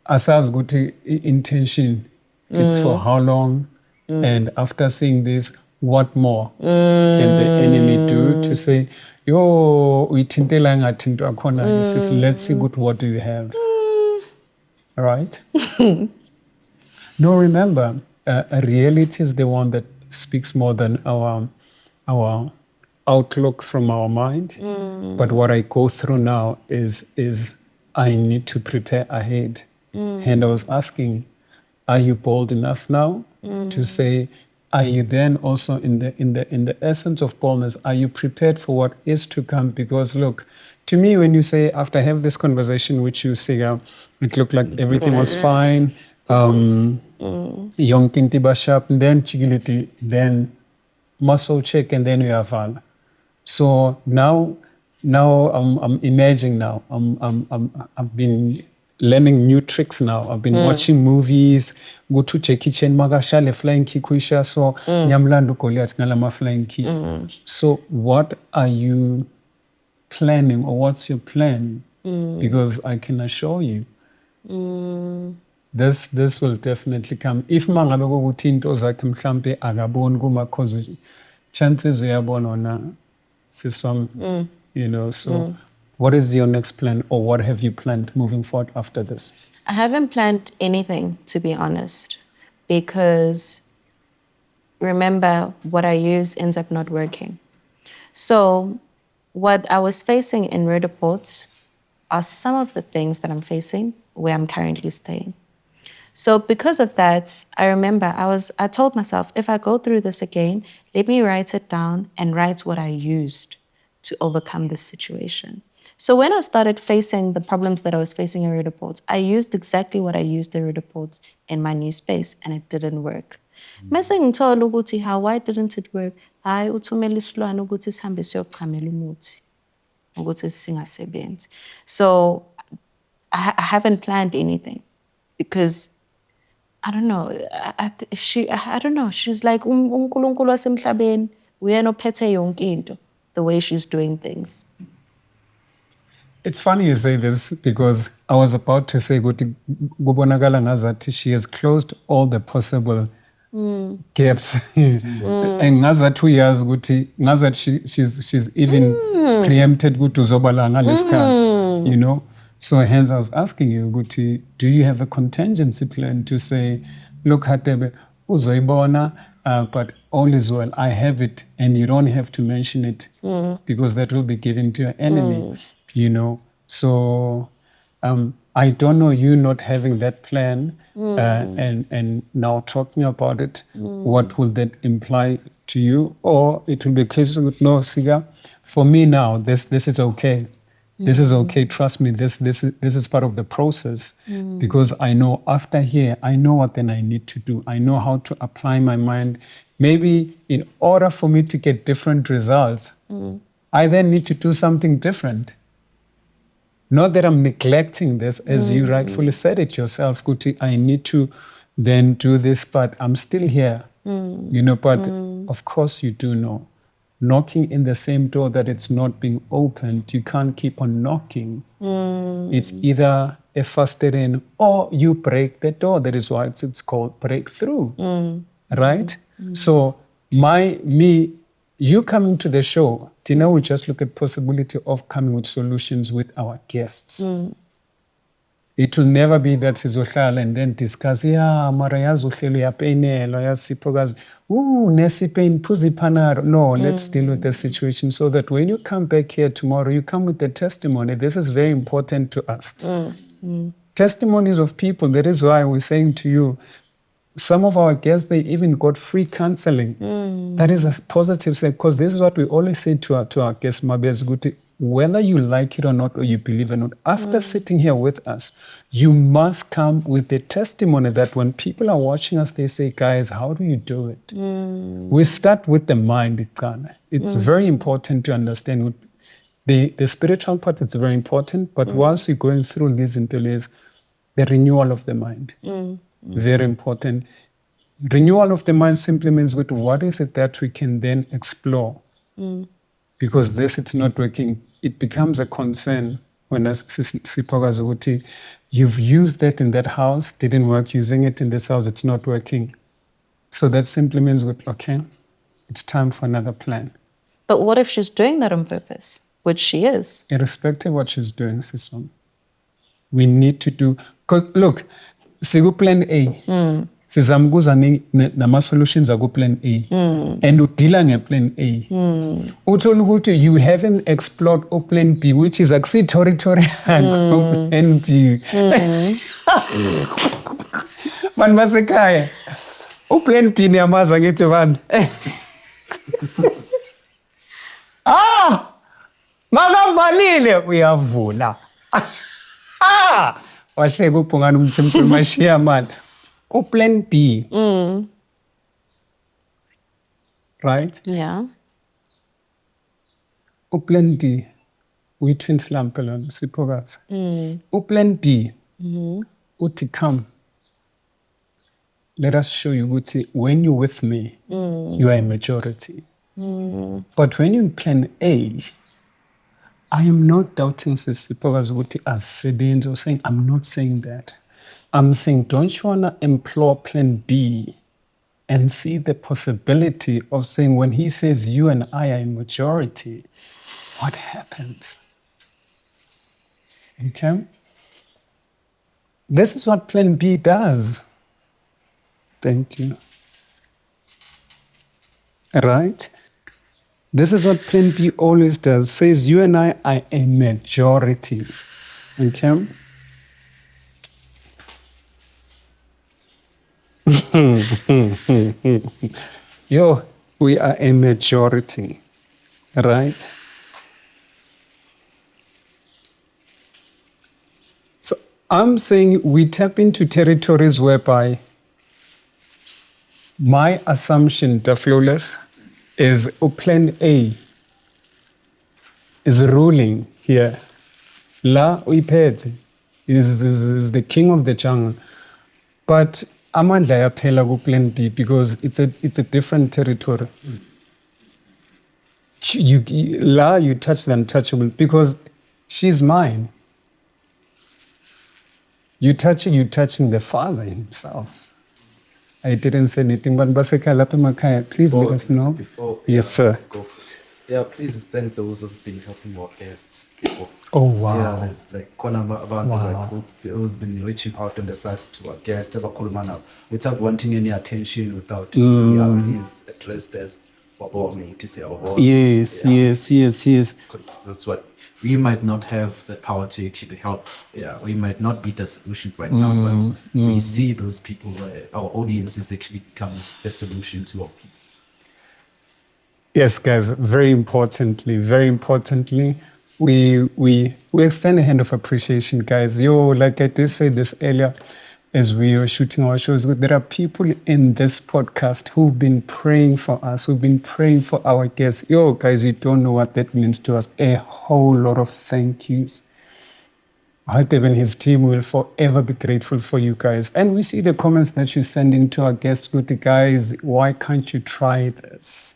asazi ukuthi intention, it's for how long? And after seeing this, what more can the enemy do to say, yo, uyithintela ngathi into akhona, sis, let's see what do you have? All right? No, remember, a reality is the one that speaks more than our outlook from our mind. But what I go through now is I need to prepare ahead. And I was asking, are you bold enough now to say, are you then also in the essence of boldness, are you prepared for what is to come? Because look, to me, when you say, after I have this conversation with you, Siga, it looked like everything was fine. Young Kinti Bashap, and then Chigiliti, then muscle check, and then we have all. So now I'm emerging now. I've been learning new tricks now. I've been watching movies. Go to Chekichen Magashale Flying Kikuisha. So Nyamlandu Koliat Ngalama Flying Ki. So what are you planning, or what's your plan? Because I can assure you, this will definitely come. If mangabe ukuthi into zakhe mhlambe akaboni kuma cause chances uyabona na siswam, you know. So what is your next plan, or what have you planned moving forward after this? I haven't planned anything, to be honest, because remember, what I use ends up not working. So what I was facing in Roodepoort are some of the things that I'm facing where I'm currently staying. So because of that, I remember I told myself, if I go through this again, let me write it down and write what I used to overcome this situation. So when I started facing the problems that I was facing in Roodepoort, I used exactly what I used in Roodepoort in my new space, and it didn't work. Mase ngithola ukuthi why didn't it work? Hayi uthumela isilwane ukuthi sihambe siyochamela umuthi ukuthi singasebenzi. So I haven't planned anything because I don't know. I don't know. She's like uNkulunkulu wasemhlabeni uyena ophethe yonke into, the way she's doing things. It's funny you say this, because I was about to say ukuthi kubonakala ngazathi she has closed all the possible gaps. And ngazathi uyazi ukuthi ngazathi she's even preempted ukuthi uzobala ngalesikhathi, you know. So hence I was asking you, Guti, do you have a contingency plan to say, look, Hatebe, uzoibona, but all is well, I have it, and you don't have to mention it because that will be given to your enemy, you know. So I don't know, you not having that plan and now talking about it, what will that imply to you? Or it will be a case of, no, Siga, for me now, this is okay. This is okay. Trust me. This is part of the process, because I know after here, I know what then I need to do. I know how to apply my mind. Maybe in order for me to get different results, I then need to do something different. Not that I'm neglecting this, as you rightfully said it yourself, Guti. I need to then do this, but I'm still here. You know. But of course, you do know. Knocking in the same door that it's not being opened, you can't keep on knocking. It's either a faster in or you break the door. That is why it's called breakthrough, right? So you coming to the show, Tina will just look at possibility of coming with solutions with our guests. It will never be that sizohlala and then discuss, mara yazi uhlelo yapenelo yasiphokazi nesipain phuzi panado. No, let's deal with the situation so that when you come back here tomorrow, you come with the testimony. This is very important to us. Testimonies of people. That is why we're saying to you, some of our guests, they even got free counseling. That is a positive thing, because this is what we always say to our guests, Mabez Guti, whether you like it or not, or you believe it or not, after sitting here with us, you must come with a testimony that when people are watching us, they say, guys, how do you do it? We start with the mind, Ghana. It's very important to understand the spiritual part, it's very important, but whilst we're going through these interlays, the renewal of the mind, very important. Renewal of the mind simply means what is it that we can then explore? Because this, it's not working. It becomes a concern when you've used that in that house, didn't work, using it in this house, it's not working. So that simply means, okay, it's time for another plan. But what if she's doing that on purpose, which she is? Irrespective of what she's doing, Sisom, we need to do, because look, siku plan A, sizamkuza nama-solutions aku-plan A, and udila nge-plan A. Uthola ukuthi you haven't explored plan B, which is akusi-territory yakho, plan B. Bantu basekhaya, plan B niyamazi angithi bantu. Makavalile uyavula. Wahleka ubhungana umthembu mashiya mali. Plan B. Right? Yeah. Plan D. We twin slump alone, Sipogazi. Plan B. Uti come. Let us show you, Uti, when you're with me, you are a majority. But when you're in plan A, I am not doubting Sipogazi Uti as Sebins or saying, I'm not saying that. I'm saying, don't you want to implore plan B and see the possibility of saying, when he says you and I are in majority, what happens? Okay? This is what plan B does. Thank you. Right? This is what plan B always does. Says you and I are a majority. Okay? Yo, we are a majority, right? So I'm saying we tap into territories whereby my assumption, the flawless, is plan A is ruling here. La Uipete is the king of the jungle. But amandla yaphela ku-plan B because it's a different territory. You touch the untouchable because she's mine. You're touching the Father himself. I didn't say anything, but Baseka Lapimakaya, please let us know. Yes, sir. Yeah, please thank those who've been helping our guests. Oh, wow. Yeah, there's like Konama about like who's been reaching out on the side to our guests, without wanting any attention, without please address that about me to say yes. Because that's what we might not have the power to actually help. Yeah, we might not be the solution right now, but we see those people where our audience is actually becoming the solution to our people. Yes, guys, very importantly, we extend a hand of appreciation, guys. Like I did say this earlier, as we were shooting our shows, there are people in this podcast who've been praying for us, who've been praying for our guests. Guys, you don't know what that means to us. A whole lot of thank yous. Hatib and his team will forever be grateful for you guys. And we see the comments that you send in to our guests. Good guys, why can't you try this?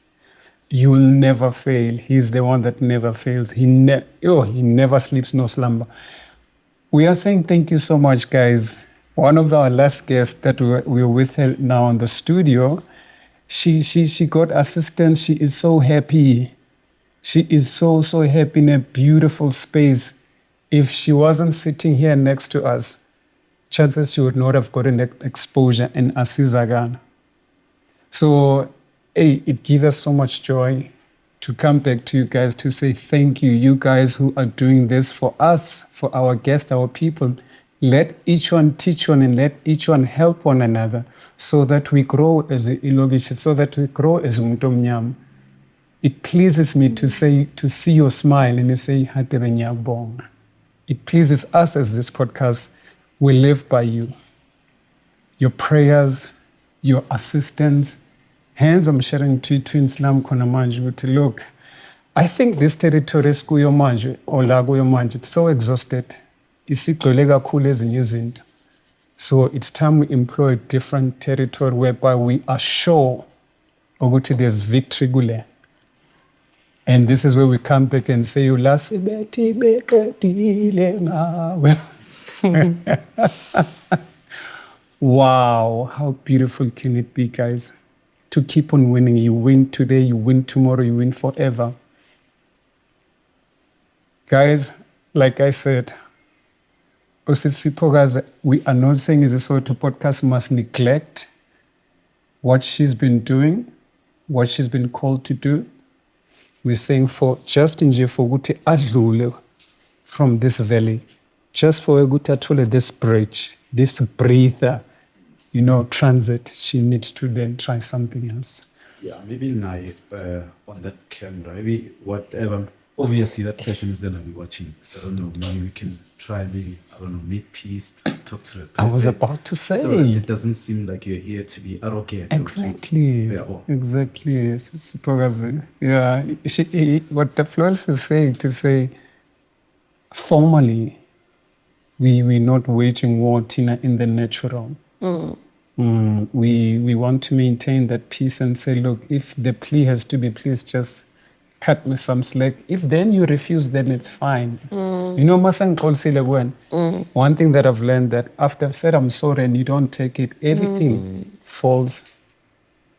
You will never fail. He's the one that never fails. He never sleeps, no slumber. We are saying thank you so much, guys. One of our last guests that we're with her now in the studio, she got assistance. She is so happy. She is so happy in a beautiful space. If she wasn't sitting here next to us, chances she would not have gotten exposure in Asizagan. So, it gives us so much joy to come back to you guys to say thank you. You guys who are doing this for us, for our guests, our people. Let each one teach one and let each one help one another so that we grow as Ilogish, so that we grow as Umtomnyam. It pleases me to see your smile and you say, Hatebe ngiyabonga. It pleases us as this podcast. We live by you. Your prayers, your assistance. Hence, I'm sharing to Twins Lam Kona manje to look. I think this territory is kuyo manje, or la kuyo manje, it's so exhausted. Isigcwele kakhulu ezinye izinto. So it's time we employ different territory whereby we are sure ukuthi there's victory kule. And this is where we come back and say, Ulasibethi beqedile ngawe. Wow, how beautiful can it be, guys? To keep on winning. You win today, you win tomorrow, you win forever. Guys, like I said, we are not saying is a sort of podcast must neglect what she's been doing, what she's been called to do. We're saying for just in for ukuthi adlule from this valley, just for ukuthi athole this bridge, this breather, transit, she needs to then try something else. Yeah, maybe now on that camera, maybe whatever. Obviously, that person is going to be watching. So I don't know, maybe we can try maybe, make peace, talk to the person. I was about to say. So it doesn't seem like you're here to be arrogant. Exactly. Exactly. Yeah. What the Florence is saying, to say, formally, we're not waging war, Tina, in the natural. We want to maintain that peace and say, look, if the plea has to be, please just cut me some slack. If then you refuse, then it's fine. One thing that I've learned that after I've said I'm sorry and you don't take it, everything falls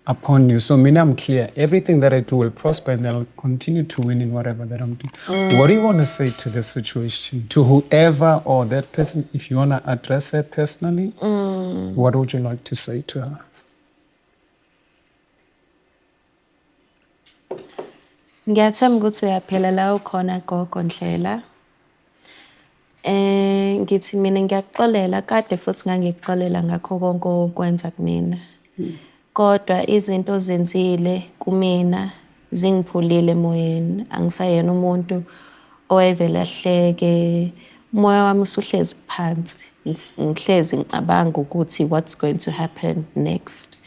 upon you. So I'm clear. Everything that I do will prosper and I'll continue to win in whatever that I'm doing. What do you want to say to this situation? To whoever or that person, if you want to address her personally, what would you like to say to her? Ngiyathemba ukuthi uyaphela la ukhona gogo Ndlela. Ngithi mina ngiyakuxolela kade futhi ngangikuxolela ngakho konke okwenza kumina. Kodwa izinto zenzile kumina zingiphulile emoyeni. Angisayena umuntu owevela hleke. Umoya wami usuhlezi phansi. Ngihlezi ngicabanga ukuthi what's going to happen next.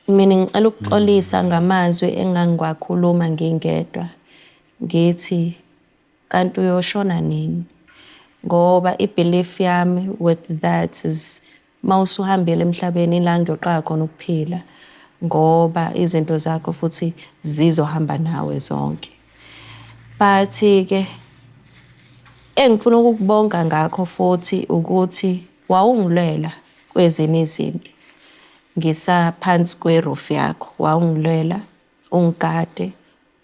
Mina ngicela ukuxolisa ngamazwi engangiwakhuluma ngingedwa. Ngithi kanti uyoshona nini? Ngoba ibelief yami with that is mawusuhambile emhlabeni ila ngiyoqala khona ukuphila. Ngoba izinto zakho futhi zizohamba nawe zonke. But ke engifuna ukukubonga ngakho futhi ukuthi wawungilwela kwezinye izinto. Ngisaphansi kweroof yakho wawungilwela ungigade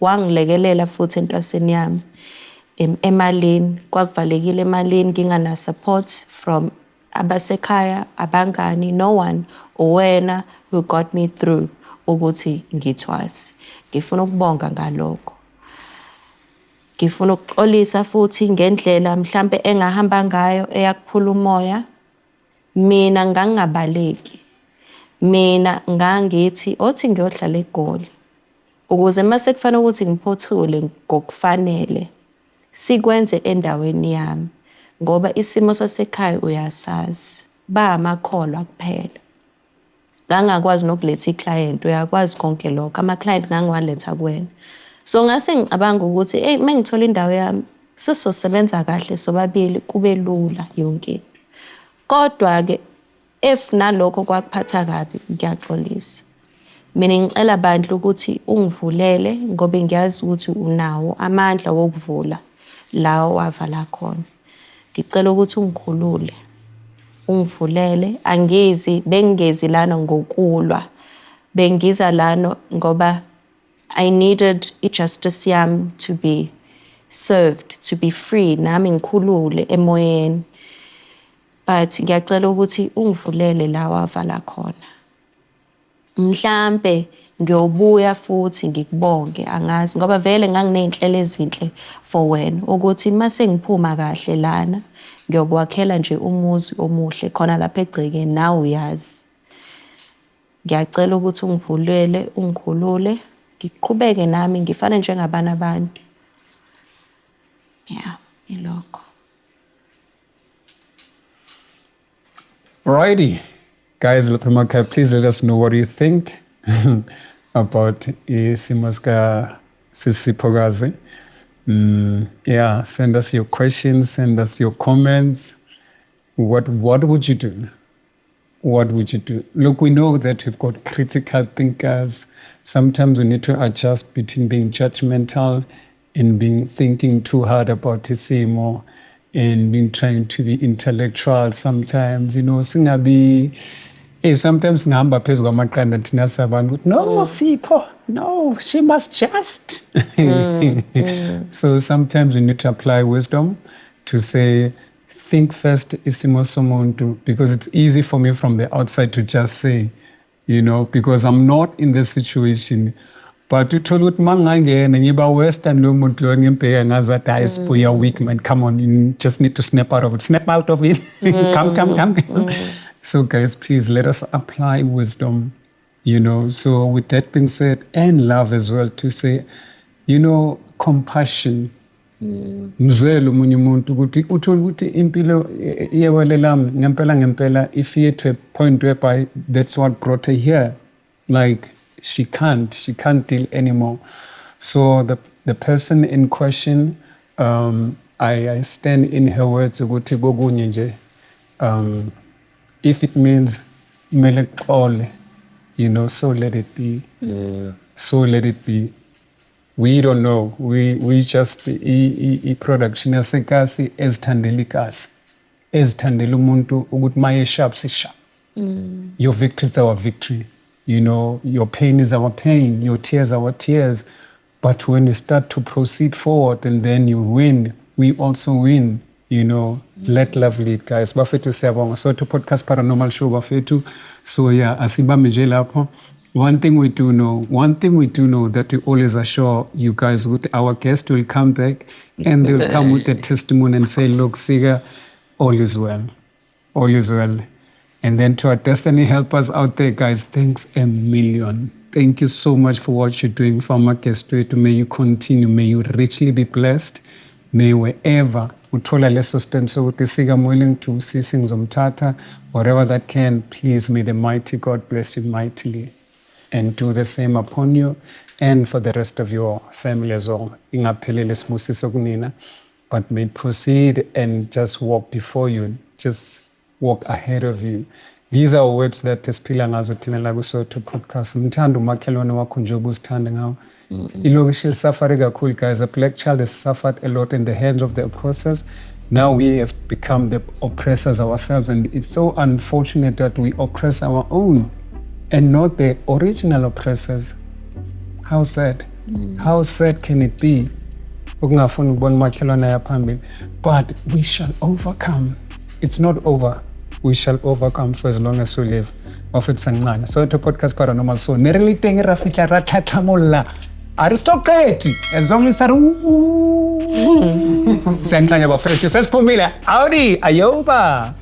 wangilekelela futhi entwaseni yami emalini kwakuvalekile emalini ngingana support from abasekhaya abangani no one uwena who got me through ukuthi ngithwase. Ngifuna ukubonga ngalokho. Ngifuna ukuxolisa futhi ngendlela mhlambe engahamba ngayo eyakuphula umoya. Mina ngangabaleki. Mina ngangithi othi ngiyohlala eGoli ukuze mase kufanele ukuthi ngiphothule ngokufanele sikwenze endaweni yami ngoba isimo sasekhaya uyasazi ba amakholwa kuphela. Ngangakwazi nokuletha iclient uyakwazi konke lokho ama client ngangiwaletha kuwena. So ngase ngicabanga ukuthi mengithola indawo yami sizosebenza kahle sobabili kube lula yonke. Kodwa ke if nalokho kwakuphatha kabi ngiyaxolisa. Mina ngicela bandla ukuthi ungivulele ngoba ngiyazi ukuthi unawo amandla wokuvula la wavala khona. Ngicela ukuthi ungikhulule. Ungivulele angizi bengezi lana ngokulwa. Bengiza lana ngoba I needed justice yami to be served, to be free nami ngikhulule emoyeni. But ngiyacela ukuthi ungivulele la wavala khona. Mhlambe ngiyobuya futhi ngikubonge angazi ngoba vele nganginey'nhlelo ezinhle for wena ukuthi mase ngiphuma kahle lana ngiyokwakhela nje umuzi omuhle khona lapha egcekeni nawe uyazi. ngiyacela ukuthi ungivulele ungikhulule ngiqhubeke nami ngifane njengabana abantu. Yeah, ilokho. Alrighty, guys, please let us know what you think about Simaska Sisipogazi. Yeah, send us your questions, send us your comments. What would you do? What would you do? Look, we know that we've got critical thinkers. Sometimes we need to adjust between being judgmental and being thinking too hard about isimo and being trying to be intellectual sometimes, you know, singabi sometimes ngihamba phezu kwamaqanda thina sabantu no Sipho, no, she must just. So sometimes we need to apply wisdom to say, think first isimo somuntu, because it's easy for me from the outside to just say, you know, because I'm not in this situation. But you told what mangangena ngiba western lo muntu lo ngempeka ngazathi hayi Sipho, you're weak man, come on, you just need to snap out of it. Snap out of it. Come. So guys, please let us apply wisdom, you know. So with that being said, and love as well, to say, you know, compassion. Mzelo munye umuntu ukuthi uthola ukuthi impilo yewalelami ngempela ifike to a point whereby that's what brought her here. Like she can't deal anymore. So the person in question, I stand in her words ukuthi kokunye nje, if it means mele, you know, so let it be. So let it be. We don't know. We just production yasekasi ezithandela ikasi. Ezithandela umuntu ukuthi maye sharp si sharp. Your victory is our victory. You know, your pain is our pain, your tears our tears. But when you start to proceed forward and then you win, we also win. You know, let love lead, guys. Bafethu siyabonga. So to podcast paranormal show bafethu. So yeah, asibambe nje lapho. One thing we do know that we always assure you guys with our guest will come back and they'll come with a testimony and say, look, Siga, all is well. All is well. And then to our destiny helpers out there, guys, thanks a million. Thank you so much for what you're doing for our guest. May you continue. May you richly be blessed. May wherever uthola leso stand so ukuthi Siga, I'm willing to see things umtata, whatever that can, please may the mighty God bless you mightily. And do the same upon you and for the rest of your family as well. Ingaphelele sibusiso kunina, but may proceed and just walk before you, just walk ahead of you. These are words that esiphila ngazo thina la kuSoweto podcast. Mthanda umakhelwane wakho njengoba uzithanda ngawo. Ilokishi lisafare kakhulu, guys. A black child has suffered a lot in the hands of the oppressors. Now we have become the oppressors ourselves, and it's so unfortunate that we oppress our own and not the original oppressors. How sad. How sad can it be? But we shall overcome. It's not over. We shall overcome for as long as we live. Offered Sangman. So to podcast paranormal. So nereli tengi rafika ratatamola. Aristocrat. As long as Sanganya Bafresh. Says Pumila. Audi. Ayoba.